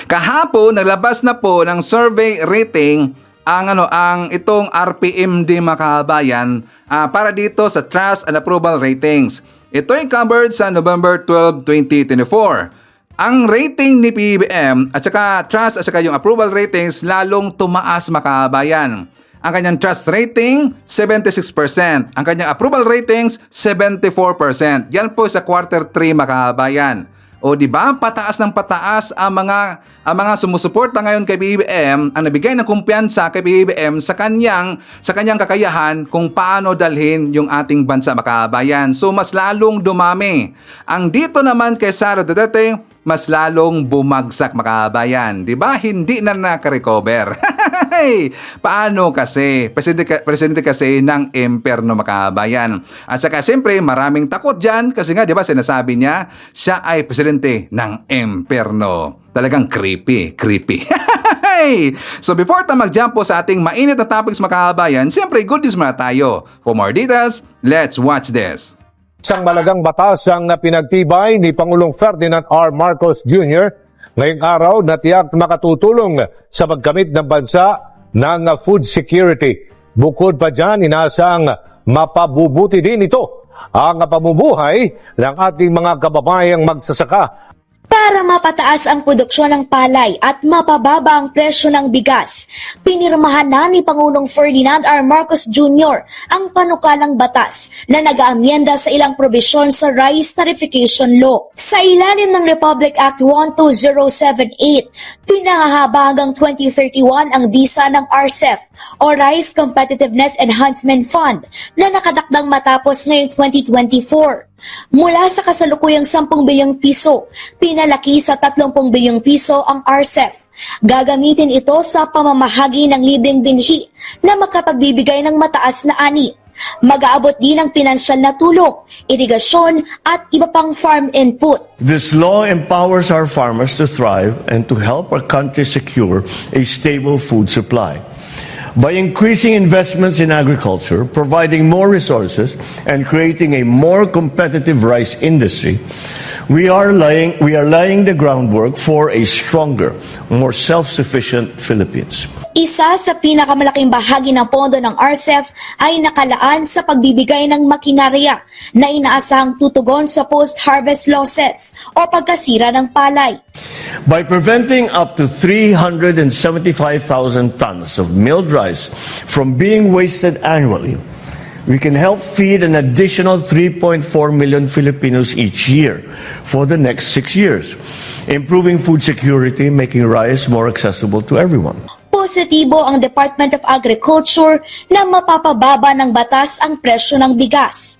Kahapon, naglabas na po ng survey rating ang itong RPMD makabayan para dito sa Trust and Approval Ratings. Ito ay covered sa November 12, 2024. Ang rating ni PBBM at saka Trust at saka yung Approval Ratings lalong tumaas makabayan. Ang kanyang trust rating, 76%. Ang kanyang approval ratings, 74%. Yan po sa quarter 3 makabayan. O di ba pataas ng pataas ang mga sumusuporta ngayon kay PBBM ang nabigay ng kumpiyansa kay PBBM sa kanyang kakayahan kung paano dalhin yung ating bansa makabayan. So mas lalong dumami. Ang dito naman kay Sara Duterte, mas lalong bumagsak makabayan. Di ba? Hindi na naka-recover. Paano kasi? Presidente kasi ng imperno makabayan. At saka siyempre maraming takot dyan kasi nga di ba sinasabi niya siya ay presidente ng imperno. Talagang creepy. So before tayo mag-jump po sa ating mainit na topics makabayan, siyempre good news muna tayo. For more details, let's watch this. Isang malagang batas ang pinagtibay ni Pangulong Ferdinand R. Marcos Jr. ngayong araw na tiyak makatutulong sa pagkamit ng bansa ng food security. Bukod pa dyan, inaasang mapabubuti din ito ang pamumuhay ng ating mga kababayang magsasaka. Para mapataas ang produksyon ng palay at mapababa ang presyo ng bigas, pinirmahan na ni Pangulong Ferdinand R. Marcos Jr. ang panukalang batas na nag-aamyenda sa ilang probisyon sa Rice Tarification Law. Sa ilalim ng Republic Act 12078, pinahahaba hanggang 2031 ang bisa ng RCEF o Rice Competitiveness Enhancement Fund na nakatakdang matapos ngayong 2024. Mula sa kasalukuyang 10 bilyong piso, pinalaki sa 30 bilyong piso ang RCEF. Gagamitin ito sa pamamahagi ng libreng binhi na makapagbibigay ng mataas na ani. Mag-aabot din ng pinansyal na tulong, irigasyon at iba pang farm input. This law empowers our farmers to thrive and to help our country secure a stable food supply. By increasing investments in agriculture, providing more resources, and creating a more competitive rice industry, we are laying the groundwork for a stronger, more self-sufficient Philippines. Isa sa pinakamalaking bahagi ng pondo ng RCEP ay nakalaan sa pagbibigay ng makinarya na inaasahang tutugon sa post-harvest losses o pagkasira ng palay. By preventing up to 375,000 tons of milled rice from being wasted annually, we can help feed an additional 3.4 million Filipinos each year for the next 6 years, improving food security, making rice more accessible to everyone. Positibo ang Department of Agriculture na mapapababa ng batas ang presyo ng bigas.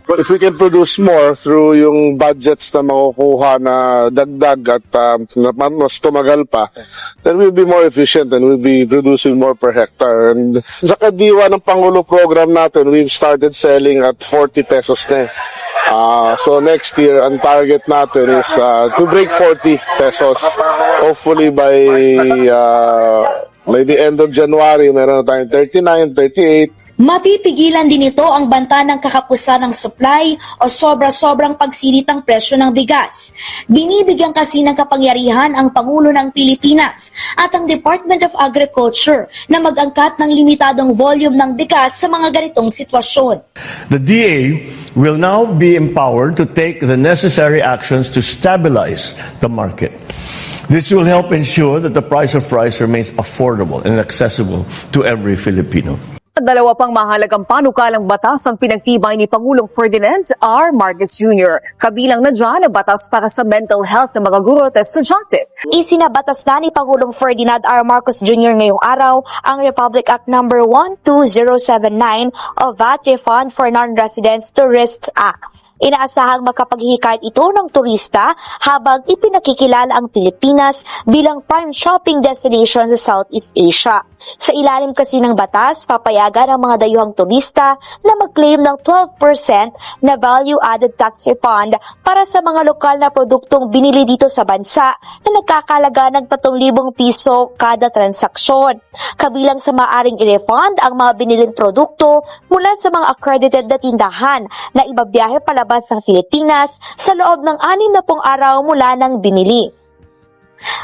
If we can produce more through yung budgets na makukuha na dagdag at mas tumagal pa, then we'll be more efficient and we'll be producing more per hectare. And sa kadiwa ng Pangulo program natin, we've started selling at 40 pesos na. So next year, ang target natin is to break 40 pesos. Hopefully by maybe end of January, meron na tayong 39, 38. Mapipigilan din ito ang banta ng kakapusan ng supply o sobra-sobrang pagsilitang presyo ng bigas. Binibigyan kasi ng kapangyarihan ang Pangulo ng Pilipinas at ang Department of Agriculture na mag-angkat ng limitadong volume ng bigas sa mga ganitong sitwasyon. The DA will now be empowered to take the necessary actions to stabilize the market. This will help ensure that the price of rice remains affordable and accessible to every Filipino. Dalawa pang mahalagang panukalang batas ang pinagtibay ni Pangulong Ferdinand R. Marcos Jr. Kabilang na dyan ang batas para sa mental health ng mga guro at estudyante. Isinabatas na ni Pangulong Ferdinand R. Marcos Jr. ngayong araw ang Republic Act No. 12079 o VAT Refund for Non-Residents Tourists Act. Inaasahang makapaghihikayat ito ng turista habang ipinakikilala ang Pilipinas bilang prime shopping destination sa Southeast Asia. Sa ilalim kasi ng batas, papayagan ang mga dayuhang turista na mag-claim ng 12% na value-added tax refund para sa mga lokal na produktong binili dito sa bansa na nagkakalaga ng 3,000 piso kada transaksyon. Kabilang sa maaring i-refund ang mga biniling produkto mula sa mga accredited na tindahan na ibabiyahe palabas ng Pilipinas sa loob ng 60 araw mula ng binili.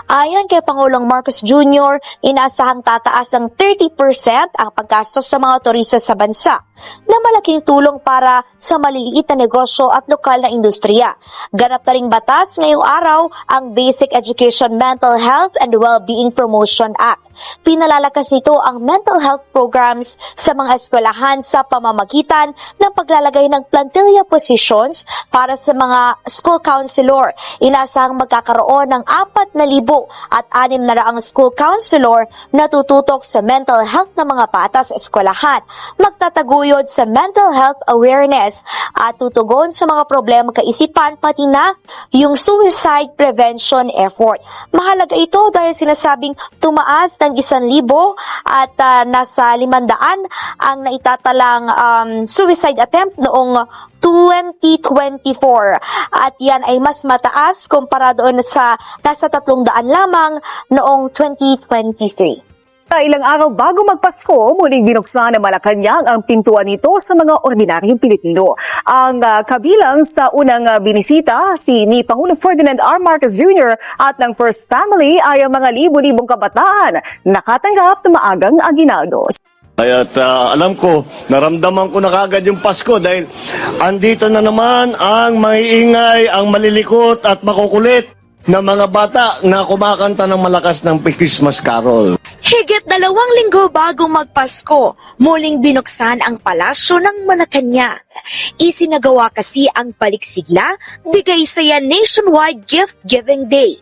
Ayon kay Pangulong Marcos Jr., inaasahang tataas ng 30% ang paggastos sa mga turista sa bansa na malaking tulong para sa maliliit na negosyo at lokal na industriya. Ganap na ring batas ngayong araw ang Basic Education Mental Health and Wellbeing Promotion Act. Pinalalakas nito ang mental health programs sa mga eskwelahan sa pamamagitan ng paglalagay ng plantilla positions para sa mga school counselor. Inaasahang magkakaroon ng 4,600 school counselor na tututok sa mental health ng mga bata sa eskwelahan, magtataguyod sa mental health awareness at tutugon sa mga problema kaisipan pati na yung suicide prevention effort. Mahalaga ito dahil sinasabing tumaas ng 1,000 at nasa 500 ang naitatalang suicide attempt noong 2024 at yan ay mas mataas kumpara doon sa nasa 300 lamang noong 2023. Ilang araw bago magpasko, muling binuksan ng Malacanang ang pintuan nito sa mga ordinaryong Pilipino. Ang kabilang sa unang binisita ni Pangulong Ferdinand R. Marcos Jr. at ng First Family ay ang mga libo-libong kabataan nakatanggap ng maagang aginaldo. At alam ko, naramdaman ko na kagad yung Pasko dahil andito na naman ang maiingay, ang malilikot at makukulit na mga bata na kumakanta ng malakas ng Christmas Carol. Higit 2 linggo bago magpasko, muling binuksan ang palasyo ng Malacanang. Isinagawa kasi ang paliksigla, bigay saya nationwide gift-giving day.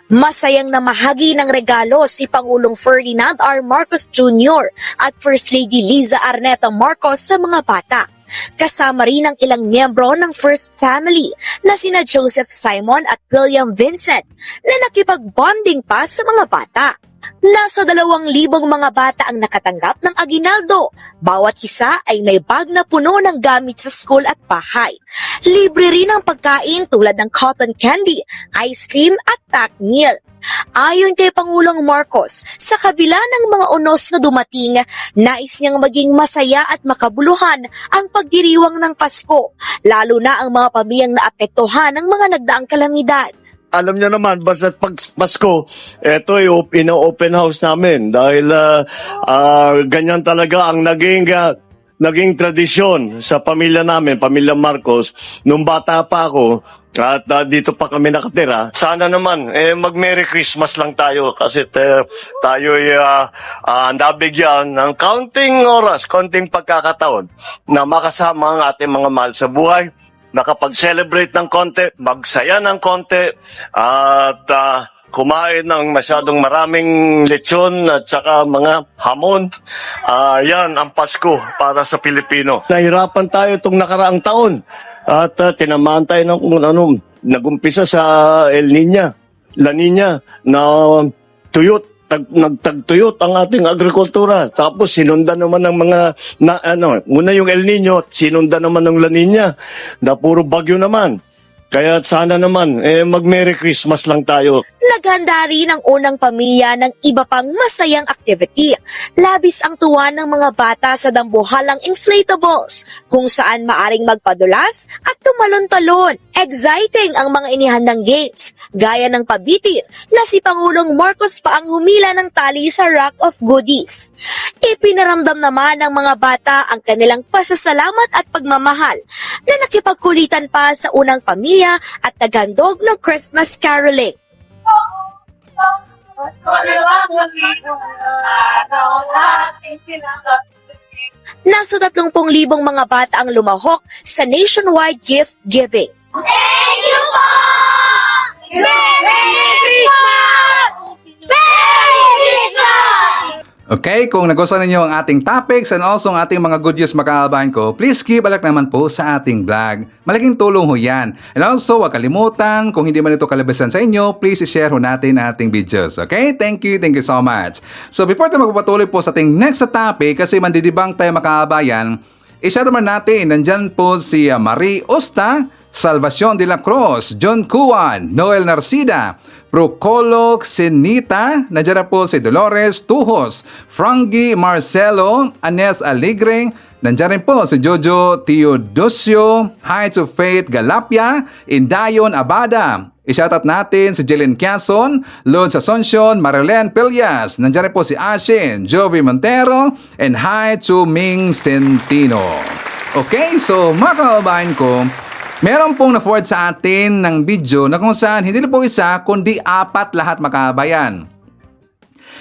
Masayang namahagi ng regalo si Pangulong Ferdinand R. Marcos Jr. at First Lady Liza Arneta Marcos sa mga bata. Kasama rin ang ilang miyembro ng First Family na sina Joseph Simon at William Vincent na nakipag-bonding pa sa mga bata. Nasa 2,000 mga bata ang nakatanggap ng aginaldo. Bawat isa ay may bag na puno ng gamit sa school at bahay. Libre rin ang pagkain tulad ng cotton candy, ice cream at packed meal. Ayon kay Pangulong Marcos, sa kabila ng mga unos na dumating, nais niyang maging masaya at makabuluhan ang pagdiriwang ng Pasko, lalo na ang mga pamilyang naapektuhan ng mga nagdaang kalamidad. Alam niyo naman, basta pag Pasko, ito ay open house namin dahil ganyan talaga ang naging tradisyon sa pamilya namin, pamilya Marcos. Nung bata pa ako, at dito pa kami nakatira, sana naman, mag-Merry Christmas lang tayo kasi tayo ay nabigyan ng kaunting oras, kaunting pagkakataon na makasama ang ating mga mahal sa buhay, nakapag-celebrate ng konti, magsaya ng konti, at kumain ng masyadong maraming lechon at saka mga hamon. Yan ang Pasko para sa Pilipino. Nahirapan tayo itong nakaraang taon at tinamaan tayo ng nagumpisa sa La Nina na nagtagtuyot ang ating agrikultura. Tapos sinundan naman ng mga una yung El Nino, sinundan naman ng La Nina na puro bagyo naman. Kaya sana naman mag-Merry Christmas lang tayo. Naghanda rin ang unang pamilya ng iba pang masayang activity. Labis ang tuwa ng mga bata sa dambuhalang inflatables, kung saan maaring magpadulas at tumalon-talon. Exciting ang mga inihandang games, gaya ng pabitir na si Pangulong Marcos pa ang humila ng tali sa Rock of Goodies. Ipinaramdam naman ng mga bata ang kanilang pasasalamat at pagmamahal na nakipagkulitan pa sa unang pamilya at naghandog ng Christmas caroling. Nasa 30,000 mga bata ang lumahok sa nationwide gift giving. Thank you po! Merry Christmas! Merry Christmas! Okay, kung nagustuhan ninyo ang ating topics and also ang ating mga good news mga kababayan ko, please keep alert naman po sa ating vlog. Malaking tulong ho yan. And also, huwag kalimutan, kung hindi man ito kalabasan sa inyo, please share ho natin ating videos. Okay? Thank you so much. So before tayo magpapatuloy po sa ating next topic, kasi mandidibang tayo mga kababayan, i-share naman natin, nandyan po si Marie Usta, Salvacion de la Cruz, John Cuan, Noel Narcida, Procolo Xenita, nandiyan na po si Dolores Tuhos, Frankie Marcelo, Anes Alegre, nandiyan rin po si Jojo Teodosio, Heights of Faith Galapia, Indayon Abada. I-shoutout natin si Jelen Quezon, Lods Asuncion, Marilyn Pelias, nandiyan rin po si Ashin, Jovi Montero, and Hi to Ming Centino. Okay, so mga kababayan ko, meron pong na-forward sa atin ng video na kung saan hindi po isa kundi 4 lahat makabayan.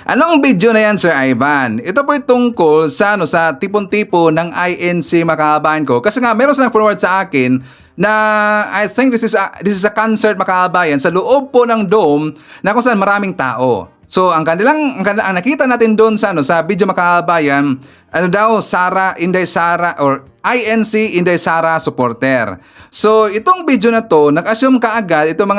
Anong video na yan, Sir Ivan? Ito po tungkol sa tipon-tipo ng INC makabayan ko. Kasi nga meron silang forward sa akin na I think this is a concert makabayan sa loob po ng dome na kung saan maraming tao. So ang nakita natin doon sa video makabayan, Inday Sara or INC Inday Sara supporter. So itong video na to, nag-assume kaagad itong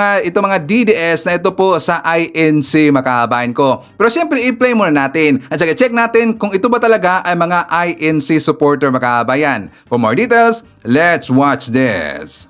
mga DDS na ito po sa INC makabayan ko. Pero syempre i-play muna natin at saka check natin kung ito ba talaga ay mga INC supporter makabayan. For more details, let's watch this.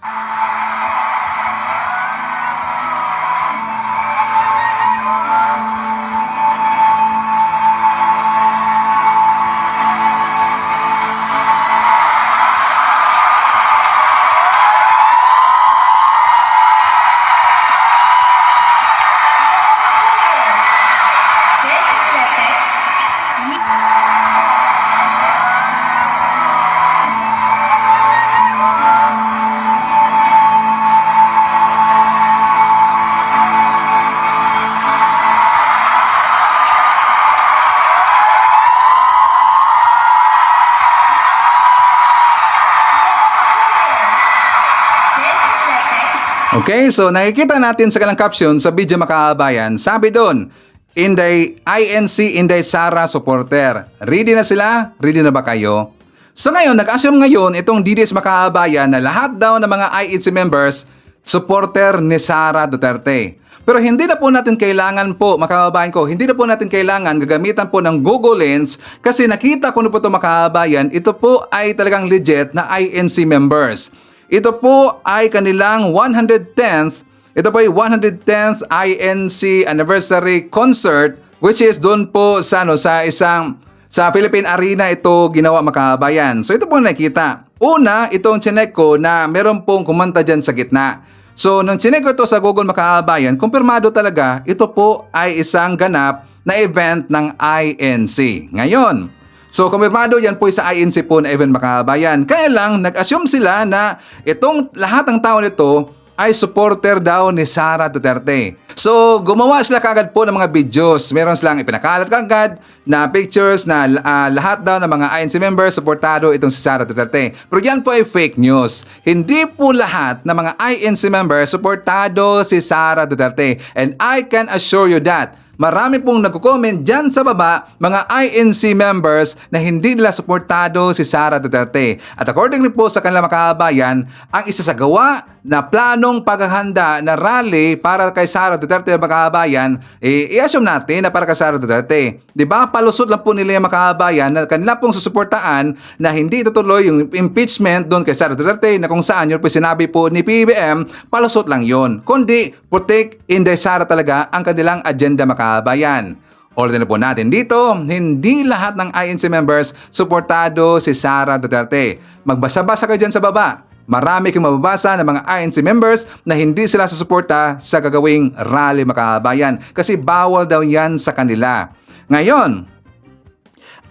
Okay, so nakikita natin sa kanilang caption sa video makabayan, sabi doon, INC Inday Sara supporter. Ready na sila? Ready na ba kayo? So ngayon, nag-assume ngayon itong DDS makabayan na lahat daw ng mga INC members supporter ni Sara Duterte. Pero hindi na po natin kailangan po, makababayan ko, hindi na po natin kailangan gagamitan po ng Google Lens kasi nakita ko na po ito makababayan, ito po ay talagang legit na INC members. Ito po ay kanilang 110th, ito po ay 110th INC anniversary concert which is doon po sa sa Philippine Arena ito ginawa makababayan. So ito po nakita. Una, itong chinek ko na meron pong kumanta dyan sa gitna. So, nung chinek ko ito sa Google makababayan, kumpirmado talaga, ito po ay isang ganap na event ng INC. Ngayon, so kumpirmado yan po sa INC po na event makababayan. Kaya lang, nag-assume sila na itong lahat ng tao nito ay supporter daw ni Sara Duterte. So, gumawa sila kagad po ng mga videos. Meron silang ipinakalat kagad na pictures na lahat daw ng mga INC members supportado itong si Sara Duterte. Pero yan po ay fake news. Hindi po lahat ng mga INC members supportado si Sara Duterte. And I can assure you that marami pong nagko-comment dyan sa baba, mga INC members na hindi nila suportado si Sara Duterte. At according po sa kanilang makabayan, ang isasagawa na planong paghahanda na rally para kay Sara Duterte na makabayan, i-assume natin na para kay Sara Duterte. Diba? Palusot lang po nila yung makabayan na kanila pong susuportaan na hindi itutuloy yung impeachment doon kay Sara Duterte na kung saan yun po sinabi po ni PBM, palusot lang yon. Kundi, protect Inday Sara talaga ang kanilang agenda makabayan. Order na po natin dito, hindi lahat ng INC members suportado si Sara Duterte. Magbasa-basa kayo dyan sa baba. Marami kang mababasa ng mga INC members na hindi sila susuporta sa gagawing rally makabayan kasi bawal daw yan sa kanila. Ngayon,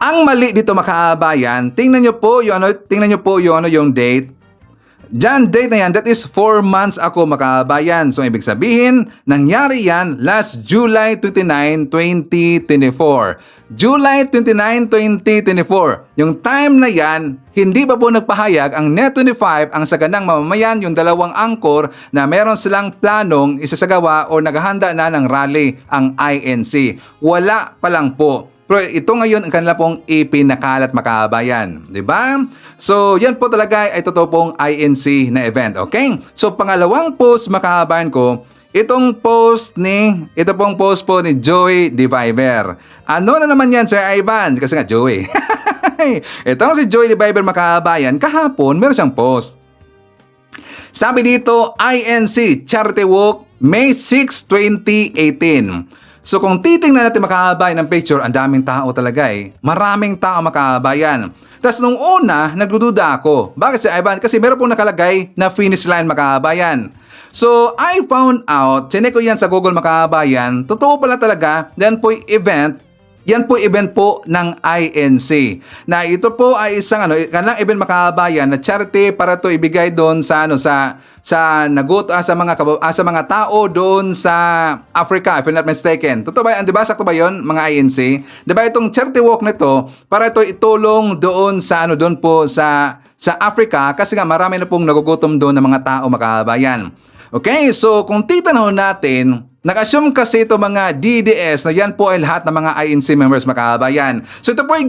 ang mali dito makabayan, tingnan nyo po yung date. Diyan, date na yan, that is 4 months ako makabayan. So, ibig sabihin, nangyari yan last July 29, 2024. July 29, 2024. Yung time na yan, hindi pa po nagpahayag ang Net25, ang saganang mamamayan, yung dalawang angkor na meron silang planong isasagawa o naghahanda na ng rally ang INC. Wala pa lang po. Pero ito ngayon ang kanila pong ipinakalat makabayan. Diba? So, yan po talaga ay totoo pong INC na event. Okay? So, pangalawang post makabayan ko, itong post po ni Joey Diviver. Ano na naman yan, Sir Ivan? Kasi nga, Joey. Itong si Joey Diviver makabayan, kahapon meron siyang post. Sabi dito, INC Charity Walk, May 6, 2018. So kung titingnan natin makabayan ng picture, ang daming tao talaga eh. Maraming tao makabayan. Tapos nung una, nagdududa ako. Bakit si Ivan? Kasi meron pong nakalagay na finish line makabayan. So I found out, chinek ko yan sa Google makabayan, totoo pala talaga, yan po event po ng INC. Na ito po ay isang kanilang event makabayan na charity para to ibigay doon sa mga tao doon sa Africa, if I'm not mistaken. Totoo ba? 'Di ba sakto ba 'yon, mga INC? 'Di ba itong charity walk nito para ito itulong doon sa doon po sa Africa kasi nga marami na pong nagugutom doon ng mga tao makabayan. Okay, so kung titanawin natin, nag-assume kasi ito mga DDS na yan po ay lahat ng mga INC members makabayan. So ito po ay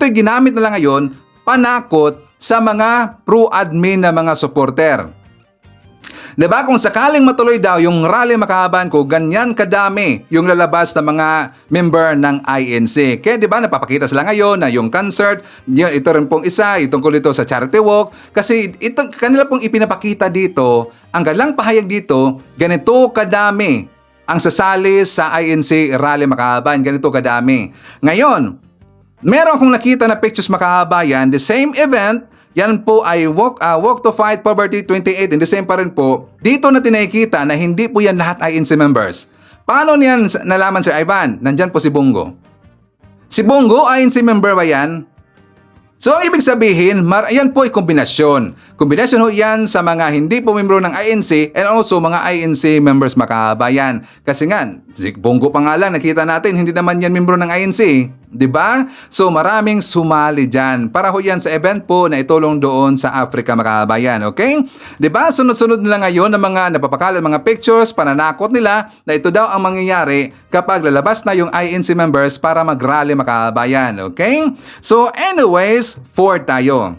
ginamit na lang ngayon panakot sa mga pro-admin na mga supporter. Diba? Kung sakaling matuloy daw yung rally makabayan ko, ganyan kadami yung lalabas na mga member ng INC. Kaya diba, napapakita sila ngayon na yung concert, ito rin pong isa, itungkol ito sa charity walk. Kasi kanila pong ipinapakita dito, ang kanilang pahayag dito, ganito kadami ang sasali sa INC rally makabayan, ganito kadami. Ngayon, meron akong nakita na pictures makabayan, the same event, yan po ay Walk to Fight Poverty 28 and the same pa rin po. Dito na tinakita na hindi po yan lahat INC members. Paano niyan nalaman, Sir Ivan? Nandyan po si Bongo. Si Bongo, INC member ba yan? So, ang ibig sabihin, yan po ay kombinasyon. Kombinasyon ho yan sa mga hindi po membro ng INC and also mga INC members makabayan. Kasi nga, si Bongo pa nga lang, nakita natin, hindi naman yan membro ng INC. Diba? So, maraming sumali dyan. Para ho yan sa event po na itulong doon sa Africa makabayan. Okay? Diba? Sunod-sunod nila ngayon ng mga napapakalat, mga pictures, pananakot nila na ito daw ang mangyayari kapag lalabas na yung INC members para mag-rally makabayan. Okay? So, anyways, 4 tayo.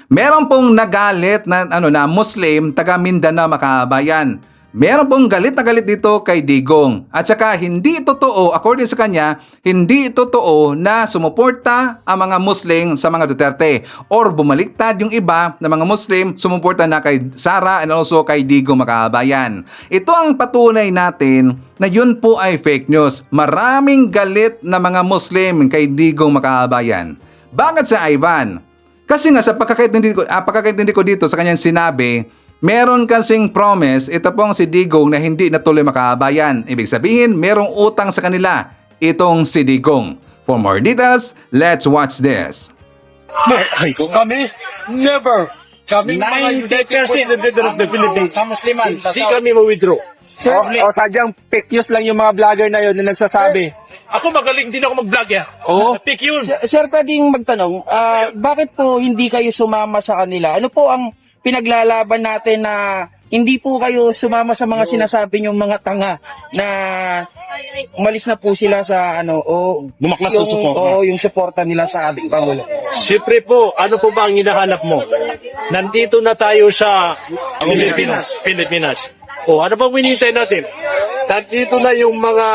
Meron pong nagalit na Muslim taga Mindanao, makabayan. Meron pong galit na galit dito kay Digong. At saka hindi totoo, according sa kanya, hindi totoo na sumuporta ang mga Muslim sa mga Duterte. Or bumaliktad yung iba na mga Muslim sumuporta na kay Sara and also kay Digong, makabayan. Ito ang patunay natin na yun po ay fake news. Maraming galit na mga Muslim kay Digong, makabayan. Bakit sa Ivan? Kasi nga sa pagkakaintindi ko dito sa kanyang sinabi, meron kasing promise, ito pong si Digong na hindi natuloy, makabayan. Ibig sabihin, merong utang sa kanila itong si Digong. For more details, let's watch this. Kami, never. Kami mga United President of the Philippines. Hindi kami ma-withdraw. O sadyang fake news lang yung mga vlogger na yun na nagsasabi. Ako magaling din ako mag-vlog eh. Oo. Pick yun. Sir, pwedeng magtanong, bakit po hindi kayo sumama sa kanila? Ano po ang pinaglalaban natin na hindi po kayo sumama sa mga sinasabi niyong mga tanga na umalis na po sila sa Bumaklas sa suporta. yung suporta nila sa ating Pangulo. Siyempre po, ano po ba ang hinahanap mo? Nandito na tayo sa Pilipinas. O, ano bang winintay natin? Nandito na yung mga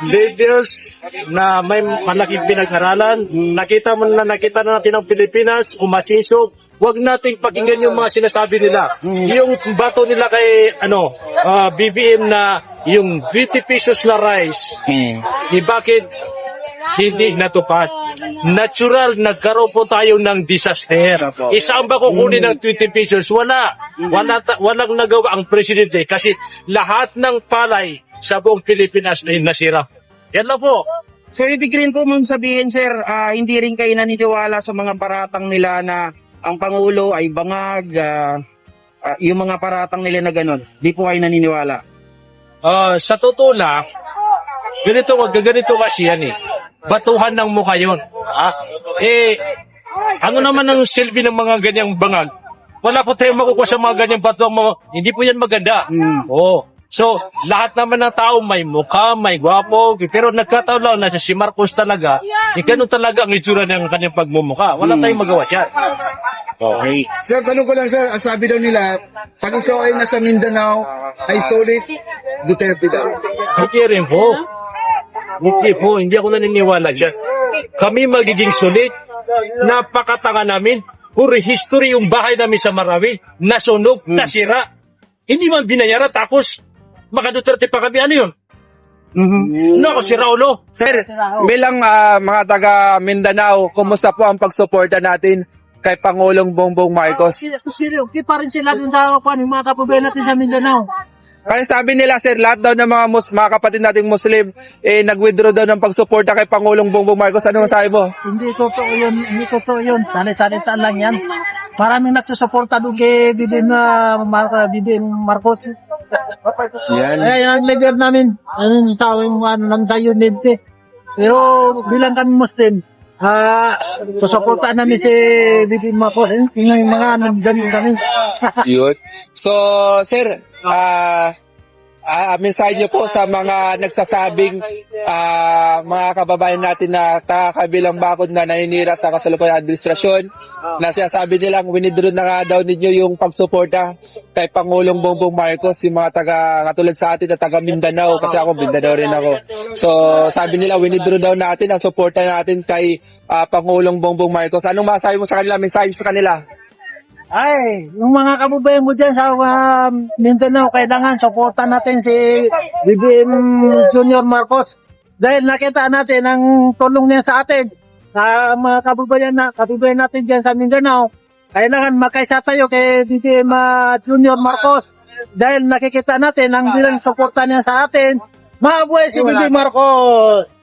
leaders na may malaking pinag-aralan. Nakita na natin ang Pilipinas, umasinsog. Huwag nating pakinggan yung mga sinasabi nila. Yung bato nila kay BBM na yung 20 pesos na rice. Bakit hindi natupad? Natural, nagkaroon po tayo ng disaster. Isang ba kukunin ng 20 pesos? Walang nagawa ang presidente kasi lahat ng palay sa buong Pilipinas ay nasira. Yan lang po. So, ibig rin po mong sabihin, sir, hindi rin kayo naniniwala sa mga paratang nila na ang Pangulo ay bangag, yung mga paratang nila na gano'n. Di po kayo naniniwala? Sa totoo lang, ganito kasi yan eh. Batuhan ng mukha yun. Ano naman ang silbi ng mga ganyang bangag? Wala po tayong makukuha sa mga ganyang bato. Hindi po yan maganda. So, lahat naman ng tao may mukha, may gwapo, pero nagkataon lang na si Marcos talaga, ganun talaga ang itsura ng kanyang pagmumukha. Wala tayong magawa siya. Okay. Sir, tanong ko lang sir, ang sabi daw nila, pag ikaw ay nasa Mindanao, ay solid Duterte daw. Hindi rin po. Hindi ako naniniwala dyan. Kami magiging sulit. Napakatanga namin. Puro history yung bahay namin sa Marawi. Nasunog, nasira. Hindi man binayara tapos maka-Duterte pa kami. Ano yun? No, si Raulo. Sir, bilang mga taga Mindanao, kumusta po ang pagsuporta natin kay Pangulong Bongbong Marcos? Okay pa rin sila yung mga kapubayan natin sa Mindanao. Kasi sabi nila sir, lahat daw ng mga kapatid nating Muslim nag-withdraw daw ng pagsuporta kay Pangulong Bongbong Marcos. Ano masabi mo? Hindi totoo yun. Salitan lang yan. Maraming nagsusuporta doon kay BBM Marcos. Yan. Kaya yung leader namin, sa unit eh. Pero bilang kami Muslim, susuportaan namin si BBM Marcos. Yung mga dyan kami. Yun. So, sir, mensahe nyo po sa mga nagsasabing mga kababayan natin na kabilang bakod na naninira sa kasalukuyang administrasyon na sinasabi nilang winidraw na nga daw ninyo yung pagsuporta kay Pangulong Bongbong Marcos, yung mga katulad sa atin na taga Mindanao, kasi ako Mindanao rin ako. So sabi nila winidraw daw natin ang suporta natin kay Pangulong Bongbong Marcos. Anong masabi mo sa kanila, mensahe sa kanila? Ay, yung mga kababayan mo dyan sa Mindanao, kailangan supportan natin si BBM Junior Marcos. Dahil nakita natin ang tulong niya sa atin. Sa mga kababayan natin dyan sa Mindanao, kailangan makaisa tayo kay BBM Junior Marcos. Dahil nakikita natin ang bilang suporta niya sa atin. Mabuhay si BBM Marcos!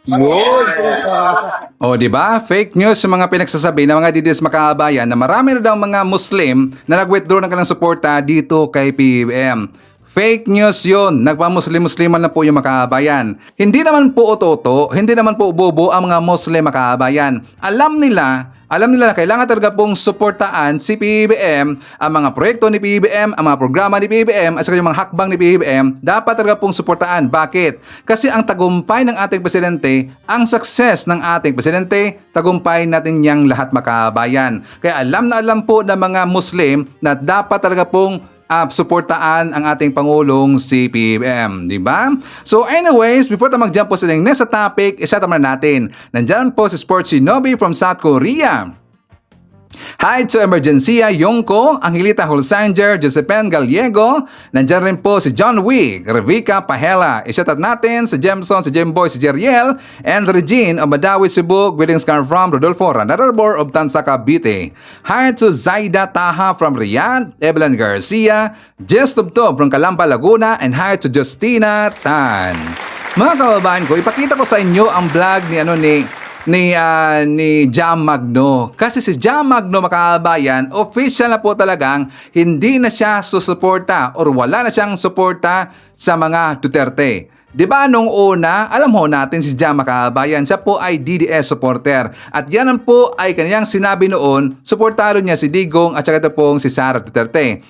O, di ba? Fake news yung mga pinagsasabi ng mga didis makabayan na marami na daw mga Muslim na nag-withdraw ng kanilang suporta dito kay PBM. Fake news yun. Nagpamuslim-musliman na po yung makabayan. Hindi naman po utoto, hindi naman po bobo ang mga Muslim makabayan. Alam nila na kailangan talaga pong suportaan si PBBM, ang mga proyekto ni PBBM, ang mga programa ni PBBM, at saka yung mga hakbang ni PBBM, dapat talaga pong suportaan. Bakit? Kasi ang tagumpay ng ating presidente, ang success ng ating presidente, tagumpay natin yang lahat makabayan. Kaya alam na alam po ng mga Muslim na dapat talaga pong suportaan ang ating Pangulong si PBBM, di ba? So anyways, before tayo mag-jump po sa next topic, isa naman natin. Nandyan po si Sports Shinobi from South Korea. Hi to Emergencia Yongko, Angelita Holsanger, Josephine Gallego. Nandyan rin po si John Wick, Revica Pahela. Isatat natin si Jemson, si Jemboy, si Jeriel, and Regine of Madawi, Cebu. Greetings come from Rodolfo Ranarabor of Tansa, Cavite. Hi to Zaida Taha from Riyadh, Evelyn Garcia, Jess Tubtob from Calamba, Laguna, and hi to Justina Tan. Mga kababayan ko, ipakita ko sa inyo ang vlog ni Jam Magno. Kasi si Jam Magno, makabayan, official na po talagang hindi na siya susuporta or wala na siyang suporta sa mga Duterte. Diba nung una, alam ho natin si Jam, makabayan, siya po ay DDS supporter. At yan po ay kanyang sinabi noon, suportaro niya si Digong at saka ito pong si Sara Duterte.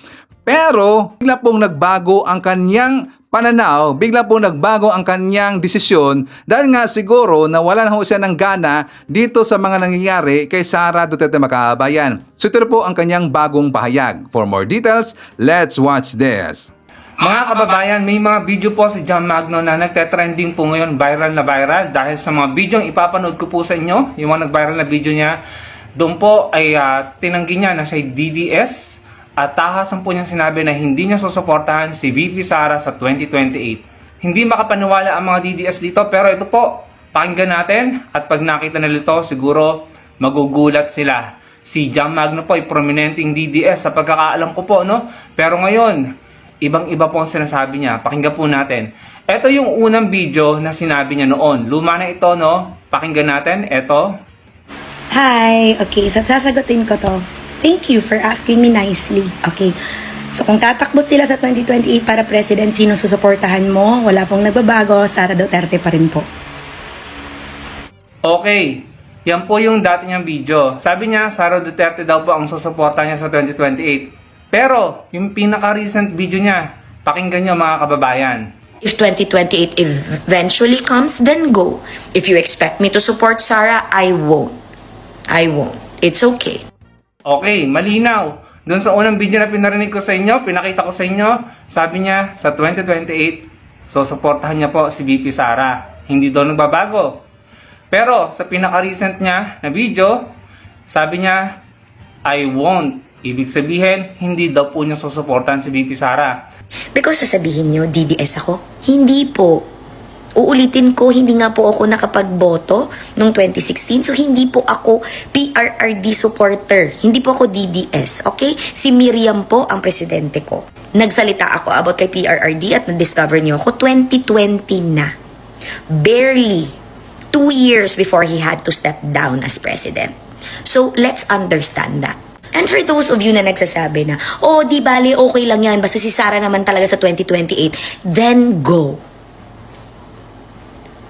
Pero bigla pong nagbago ang kanyang pananaw, bigla po nagbago ang kanyang desisyon dahil nga siguro na wala na ho siya ng gana dito sa mga nangyayari kay Sara Duterte, makabayan. So ito po ang kanyang bagong pahayag. For more details, let's watch this. Mga kababayan, may mga video po si Jam Magno na nagte-trending po ngayon, viral na viral dahil sa mga video ang ipapanood ko po sa inyo, yung mga nag-viral na video niya. Doon po ay tinanggi niya na siya DDS. At tahasan po niyang sinabi na hindi niya susuportahan si VP Sara sa 2028. Hindi makapaniwala ang mga DDS dito, pero ito po, pakinggan natin at pag nakita nila ito, siguro magugulat sila. Si Jam Magno po ay prominenteng DDS sa pagkakaalam ko po, no? Pero ngayon, ibang-iba po ang sinasabi niya. Pakinggan po natin. Ito yung unang video na sinabi niya noon. Luma na ito, no? Pakinggan natin. Ito. Hi! Okay, so sasagutin ko to. Thank you for asking me nicely. Okay. So kung tatakbo sila sa 2028 para president, sino susuportahan mo? Wala pong nagbabago, Sara Duterte pa rin po. Okay. Yan po yung dati niyang video. Sabi niya, Sara Duterte daw po ang susuporta niya sa 2028. Pero, yung pinaka-recent video niya, pakinggan niyo mga kababayan. If 2028 eventually comes, then go. If you expect me to support Sara, I won't. I won't. It's okay. Okay, malinaw. Doon sa unang video na pinarinig ko sa inyo, pinakita ko sa inyo, sabi niya sa 2028, so supportahan niya po si VP Sara. Hindi daw nagbabago. Pero sa pinaka-recent niya na video, sabi niya, I won't. Ibig sabihin, hindi daw po niya susuportahan si VP Sara. Because sasabihin niyo, DDS ako? Hindi po. Uulitin ko, hindi nga po ako nakapagboto noong 2016. So, hindi po ako PRRD supporter. Hindi po ako DDS. Okay? Si Miriam po ang presidente ko. Nagsalita ako about kay PRRD at na-discover niyo ako 2020 na. Barely 2 years before he had to step down as president. So, let's understand that. And for those of you na nagsasabi na, oh, di bale, okay lang yan, basta si Sara naman talaga sa 2028, then go.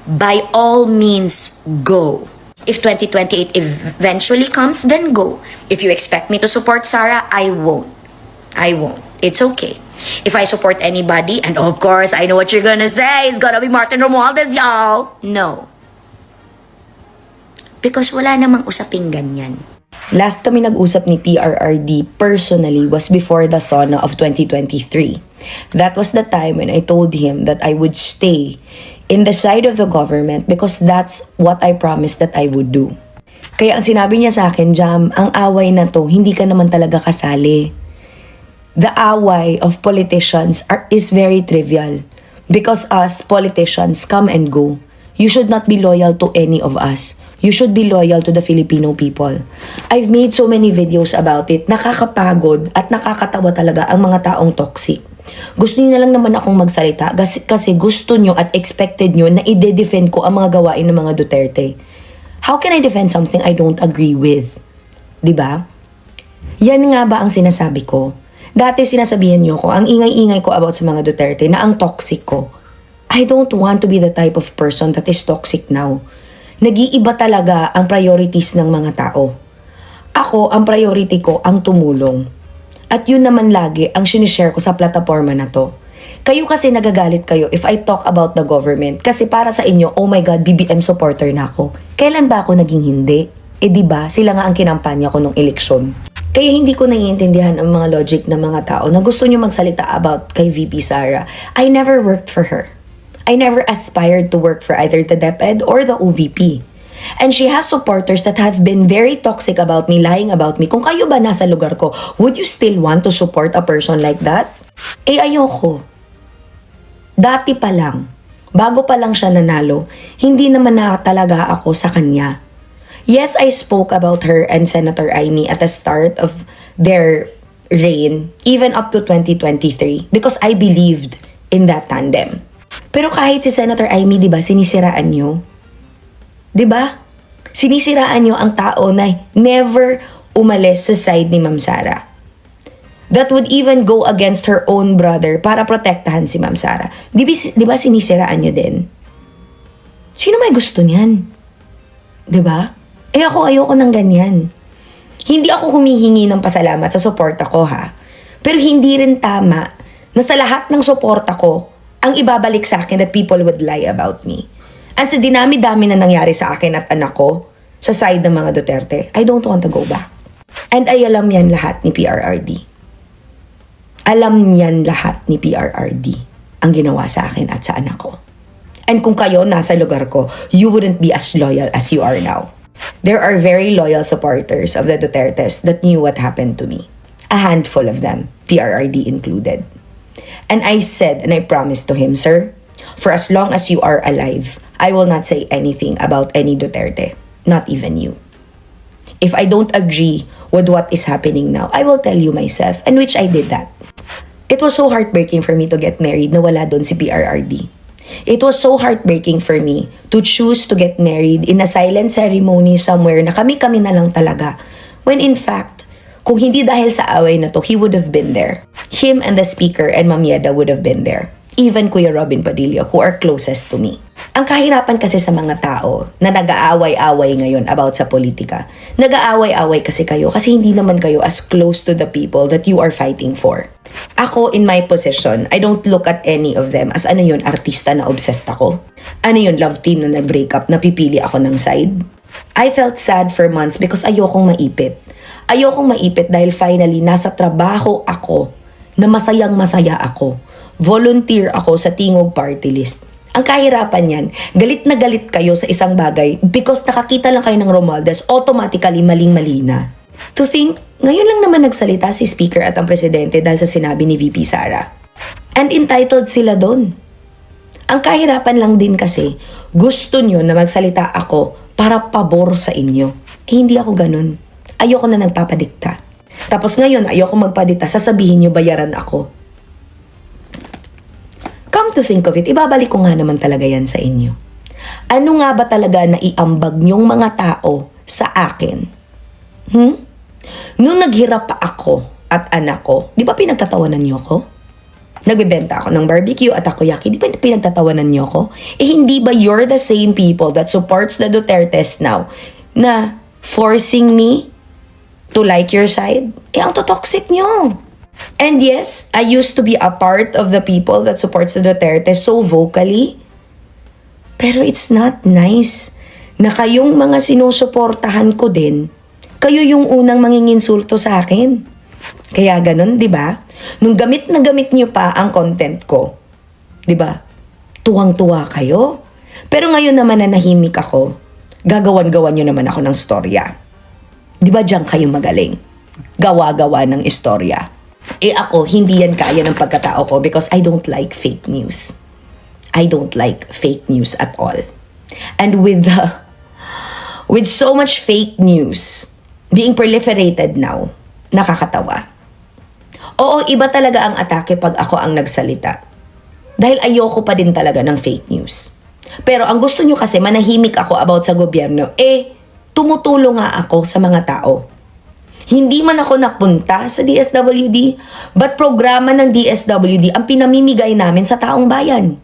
By all means, go. If 2028 eventually comes, then go. If you expect me to support Sara, I won't. I won't. It's okay. If I support anybody, and of course, I know what you're gonna say, it's gonna be Martin Romualdez, y'all. No. Because wala namang usaping ganyan. Last kami nag-usap ni PRRD personally was before the SONA of 2023. That was the time when I told him that I would stay in the side of the government because that's what I promised that I would do. Kaya ang sinabi niya sa akin, Jam, ang away na to, hindi ka naman talaga kasali. The away of politicians is very trivial because us politicians come and go. You should not be loyal to any of us. You should be loyal to the Filipino people. I've made so many videos about it. Nakakapagod at nakakatawa talaga ang mga taong toxic. Gusto niyo na lang naman akong magsalita kasi gusto niyo at expected niyo na i-defend ko ang mga gawain ng mga Duterte. How can I defend something I don't agree with? 'Di ba? Yan nga ba ang sinasabi ko? Dati sinasabihan niyo ko, ang ingay-ingay ko about sa mga Duterte na ang toxic ko. I don't want to be the type of person that is toxic now. Nag-iiba talaga ang priorities ng mga tao. Ako, ang priority ko ang tumulong. At yun naman lagi ang sinishare ko sa plataforma na to. Kayo kasi nagagalit kayo if I talk about the government kasi para sa inyo, oh my God, BBM supporter na ako. Kailan ba ako naging hindi? Diba, sila nga ang kinampanya ko nung eleksyon. Kaya hindi ko naiintindihan ang mga logic ng mga tao na gusto nyo magsalita about kay VP Sara. I never worked for her. I never aspired to work for either the DepEd or the OVP. And she has supporters that have been very toxic about me, lying about me. Kung kayo ba nasa lugar ko, would you still want to support a person like that? Ayoko. Dati pa lang, bago pa lang siya nanalo, hindi naman na talaga ako sa kanya. Yes, I spoke about her and Senator Amy at the start of their reign, even up to 2023, because I believed in that tandem. Pero kahit si Senator Amy, di ba, sinisiraan nyo? Di ba? Sinisiraan nyo ang tao na never umalis sa side ni Ma'am Sara. That would even go against her own brother para protektahan si Ma'am Sara. Di ba sinisiraan nyo din? Sino may gusto niyan? Di ba? Ako ayoko ng ganyan. Hindi ako humihingi ng pasalamat sa suporta ko ha. Pero hindi rin tama na sa lahat ng suporta ko, ang ibabalik sa akin that people would lie about me. And sa dinami-dami na nangyari sa akin at anak ko, sa side ng mga Duterte, I don't want to go back. And ay alam yan lahat ni PRRD. Alam niyan lahat ni PRRD ang ginawa sa akin at sa anak ko. And kung kayo nasa lugar ko, you wouldn't be as loyal as you are now. There are very loyal supporters of the Dutertes that knew what happened to me. A handful of them, PRRD included. And I said and I promised to him, sir, for as long as you are alive, I will not say anything about any Duterte, not even you. If I don't agree with what is happening now, I will tell you myself, and which I did that. It was so heartbreaking for me to get married na wala doon si PRRD. It was so heartbreaking for me to choose to get married in a silent ceremony somewhere na kami-kami na lang talaga. When in fact, kung hindi dahil sa away na to, he would have been there. Him and the speaker and Ma'am Yeda would have been there. Even Kuya Robin Padilla, who are closest to me. Ang kahirapan kasi sa mga tao na nag-aaway-away ngayon about sa politika, nag-aaway-away kasi kayo kasi hindi naman kayo as close to the people that you are fighting for. Ako, in my position, I don't look at any of them as ano yun, artista na obsessed ako. Ano yun, love team na nag-break up, napipili ako ng side. I felt sad for months because ayokong maipit. Ayokong maipit dahil finally, nasa trabaho ako na masayang-masaya ako. Volunteer ako sa Tingog Party List. Ang kahirapan yan, galit na galit kayo sa isang bagay because nakakita lang kayo ng Romualdez, automatically maling-mali na. To think, ngayon lang naman nagsalita si Speaker at ang Presidente dahil sa sinabi ni VP Sara. And entitled sila doon. Ang kahirapan lang din kasi, gusto nyo na magsalita ako para pabor sa inyo. Hindi ako ganun. Ayoko na nagpapadikta. Tapos ngayon, ayoko magpadikta, sasabihin nyo bayaran ako. Come to think of it, ibabalik ko nga naman talaga yan sa inyo. Ano nga ba talaga na iambag nyong mga tao sa akin? Nung naghirap pa ako at anak ko, di ba pinagtatawanan niyo ko? Nagbebenta ako ng barbecue at takoyaki, di ba pinagtatawanan niyo ko? Hindi ba you're the same people that supports the Dutertes now na forcing me to like your side? Ang toxic nyo. And yes, I used to be a part of the people that supports the Duterte so vocally. Pero it's not nice na kayong mga sinusuportahan ko din, kayo yung unang manginginsulto sa akin. Kaya ganun, di ba? Nung gamit na gamit niyo pa ang content ko, di ba? Tuwang-tuwa kayo. Pero ngayon naman na nahimik ako, gagawan-gawan niyo naman ako ng storya. Di ba diyan kayo magaling? Gawa-gawa ng istorya. Ako, hindi yan kaya ng pagkatao ko because I don't like fake news. I don't like fake news at all. And with so much fake news being proliferated now, nakakatawa. Oo, iba talaga ang atake pag ako ang nagsalita. Dahil ayoko pa din talaga ng fake news. Pero ang gusto nyo kasi manahimik ako about sa gobyerno, tumutulong nga ako sa mga tao. Hindi man ako napunta sa DSWD, but programa ng DSWD ang pinamimigay namin sa taong bayan.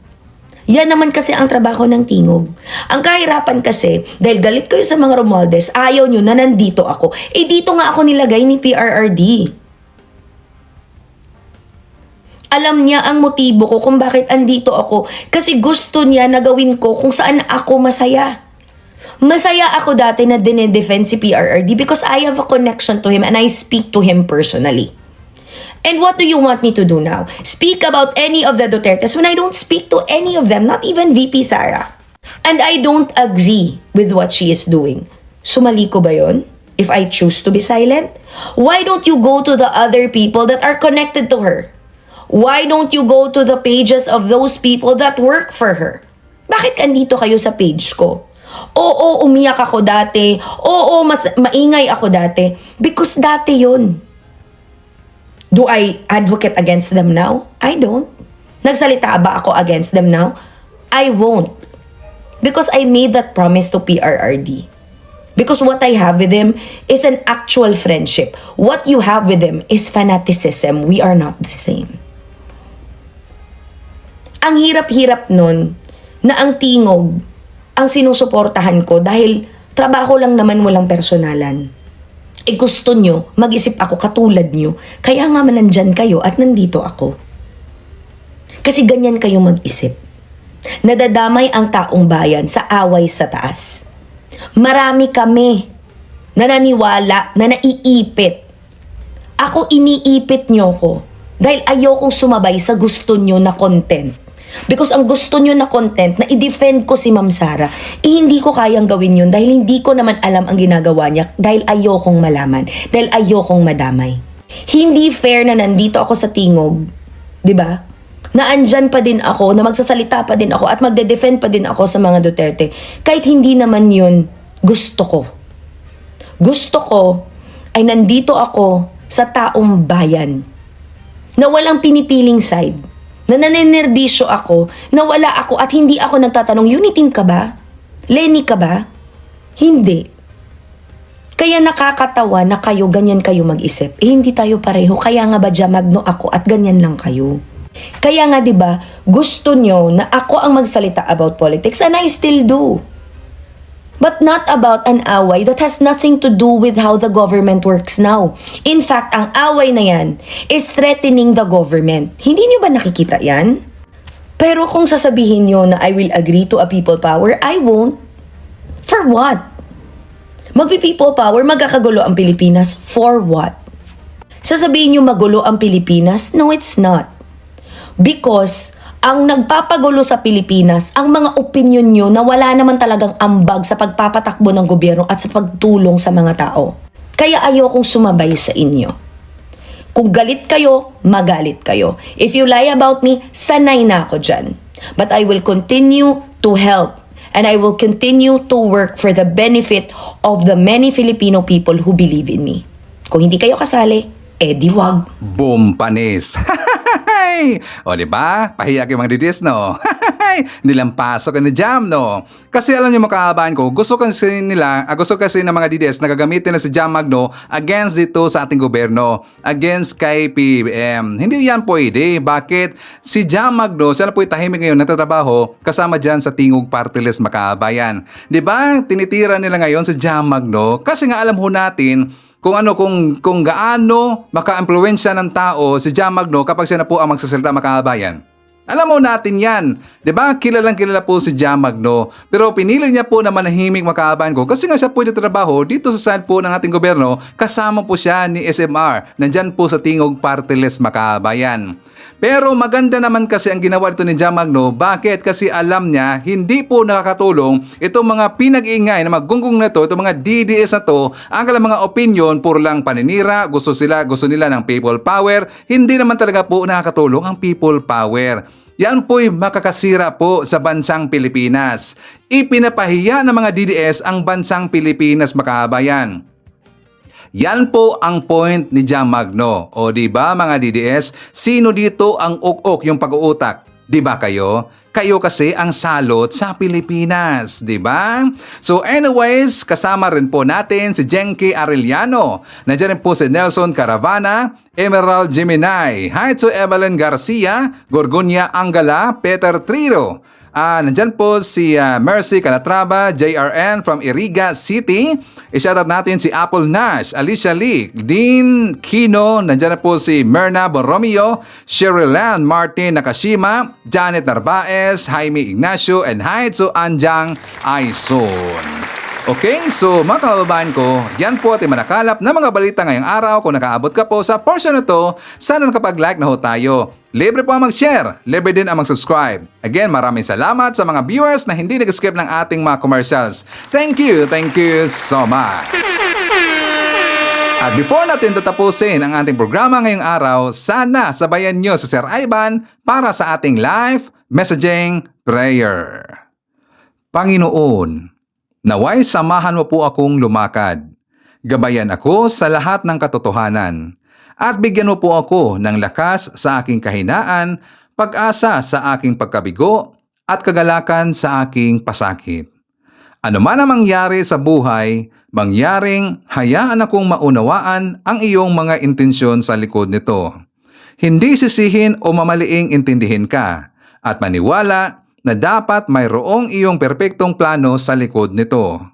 Yan naman kasi ang trabaho ng tingog. Ang kahirapan kasi, dahil galit kayo sa mga Romualdez, ayaw nyo na nandito ako. Eh dito nga ako nilagay ni PRRD. Alam niya ang motibo ko kung bakit andito ako. Kasi gusto niya na gawin ko kung saan ako masaya. Masaya ako dati na dinedefend si PRRD because I have a connection to him and I speak to him personally. And what do you want me to do now? Speak about any of the Dutertes when I don't speak to any of them, not even VP Sara. And I don't agree with what she is doing. Sumali ko ba yun? If I choose to be silent? Why don't you go to the other people that are connected to her? Why don't you go to the pages of those people that work for her? Bakit andito kayo sa page ko? Oo, umiyak ako dati. Oo, mas maingay ako dati. Because dati yun. Do I advocate against them now? I don't. Nagsalita ba ako against them now? I won't. Because I made that promise to PRRD. Because what I have with him is an actual friendship. What you have with him is fanaticism. We are not the same. Ang hirap-hirap nun na ang tingog ang sinusuportahan ko dahil trabaho lang naman, walang personalan. Eh gusto nyo, mag-isip ako katulad nyo, kaya nga nandyan kayo at nandito ako. Kasi ganyan kayo mag-isip. Nadadamay ang taong bayan sa away sa taas. Marami kami na naniwala, na naiipit. Ako, iniipit nyo ko dahil ayokong sumabay sa gusto nyo na content. Because ang gusto nyo na content na i-defend ko si Ma'am Sara, hindi ko kayang gawin yun dahil hindi ko naman alam ang ginagawa niya dahil ayokong malaman, dahil ayokong madamay. Hindi fair na nandito ako sa tingog, di ba? Na andyan pa din ako, na magsasalita pa din ako at magde-defend pa din ako sa mga Duterte kahit hindi naman yun gusto ko. Gusto ko ay nandito ako sa taong bayan na walang pinipiling side. Na nanenerbisyo ako, na wala ako at hindi ako nagtatanong, Unitim ka ba? Lenny ka ba? Hindi. Kaya nakakatawa na kayo, ganyan kayo mag-isip. Eh hindi tayo pareho, kaya nga ba Magno ako at ganyan lang kayo. Kaya nga 'di ba, gusto nyo na ako ang magsalita about politics and I still do. But not about an away that has nothing to do with how the government works now. In fact, ang away na yan is threatening the government. Hindi nyo ba nakikita yan? Pero kung sasabihin nyo na I will agree to a people power, I won't. For what? Magpi-people power, magkakagulo ang Pilipinas. For what? Sasabihin nyo magulo ang Pilipinas? No, it's not. Because ang nagpapagulo sa Pilipinas, ang mga opinion nyo na wala naman talagang ambag sa pagpapatakbo ng gobyerno at sa pagtulong sa mga tao. Kaya ayokong sumabay sa inyo. Kung galit kayo, magalit kayo. If you lie about me, sanay na ako dyan. But I will continue to help and I will continue to work for the benefit of the many Filipino people who believe in me. Kung hindi kayo kasali, di wag. Boom, panis. O diba? Pahiya kayo mga didis, no? Nilampasok ka na Jam, no? Kasi alam niyo mga kahabayan ko, gusto kasi ng mga didis na gagamitin na si Jam Magno against dito sa ating gobyerno, against kay PBM. Hindi yan pwede. Bakit? Si Jam Magno, siya na po tahimik ngayon nagtatrabaho kasama dyan sa Tingog Party List mga kahabayan. Diba? Tinitira nila ngayon si Jam Magno kasi nga alam ho natin kung gaano maka-impluwensya ng tao si Jam Magno kapag siya na po ang magsasalita mga kababayan. Alam mo natin yan. Diba? Kilalang kilala po si Jam Magno. Pero pinili niya po na manahimik mga kababayan ko kasi nga siya po trabaho dito sa side po ng ating gobyerno kasama po siya ni SMR. Nandyan po sa Tingog Party List mga kababayan. Pero maganda naman kasi ang ginawa dito ni Jam Magno. Bakit? Kasi alam niya hindi po nakakatulong itong mga pinag-iingay na maggunggong na to, itong mga DDS na to, ang kanilang mga opinion, puro lang paninira, gusto nila ng people power. Hindi naman talaga po nakakatulong ang people power. Yan po'y makakasira po sa bansang Pilipinas. Ipinapahiya ng mga DDS ang bansang Pilipinas mga kababayan. Yan po ang point ni Jam Magno. O diba mga DDS, sino dito ang uk-uk yung pag-uutak? Di ba kayo? Kayo kasi ang salot sa Pilipinas, di ba? So anyways, kasama rin po natin si Jenky Arellano. Nandiyan rin po si Nelson Caravana, Emerald Jiminay, hi to Evelyn Garcia, Gorgonia Angala, Peter Triro. Nandyan po si Mercy Calatrava, JRN from Iriga City. I-shoutout natin si Apple Nash, Alicia Lee, Dean Kino. Nandyan na po si Myrna Borromeo, Sherilyn Martin Nakashima, Janet Narvaez, Jaime Ignacio, and hi to Anjang Aison. Okay, so mga kababayan ko, yan po at manakalap na mga balita ngayong araw. Kung nakaabot ka po sa portion na to, sana nakapag-like na ho tayo. Libre po ang mag-share, libre din ang mag-subscribe. Again, maraming salamat sa mga viewers na hindi nag-skip ng ating mga commercials. Thank you so much. At before natin tatapusin ang ating programa ngayong araw, sana sabayan nyo si Sir Ivan para sa ating live messaging prayer. Panginoon, naway samahan mo po akong lumakad. Gabayan ako sa lahat ng katotohanan. At bigyan mo po ako ng lakas sa aking kahinaan, pag-asa sa aking pagkabigo, at kagalakan sa aking pasakit. Ano man ang mangyari sa buhay, mangyaring hayaan akong maunawaan ang iyong mga intensyon sa likod nito. Hindi sisihin o mamaliing intindihin ka, at maniwala na dapat mayroong iyong perpektong plano sa likod nito.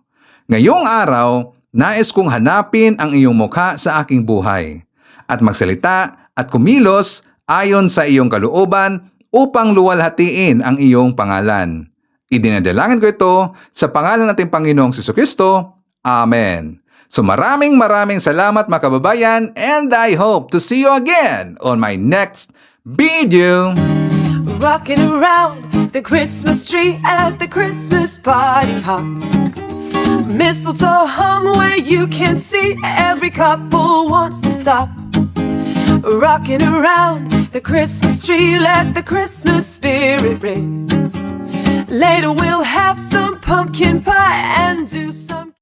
Ngayong araw, nais kong hanapin ang iyong mukha sa aking buhay at magsalita at kumilos ayon sa iyong kalooban upang luwalhatiin ang iyong pangalan. Idinadalangin ko ito sa pangalan nating Panginoong Jesucristo. Amen. So maraming salamat mga kababayan, and I hope to see you again on my next video. Rocking around the Christmas tree at the Christmas party hop. Mistletoe hung where you can see, every couple wants to stop. Rocking around the Christmas tree, let the Christmas spirit ring. Later we'll have some pumpkin pie and do some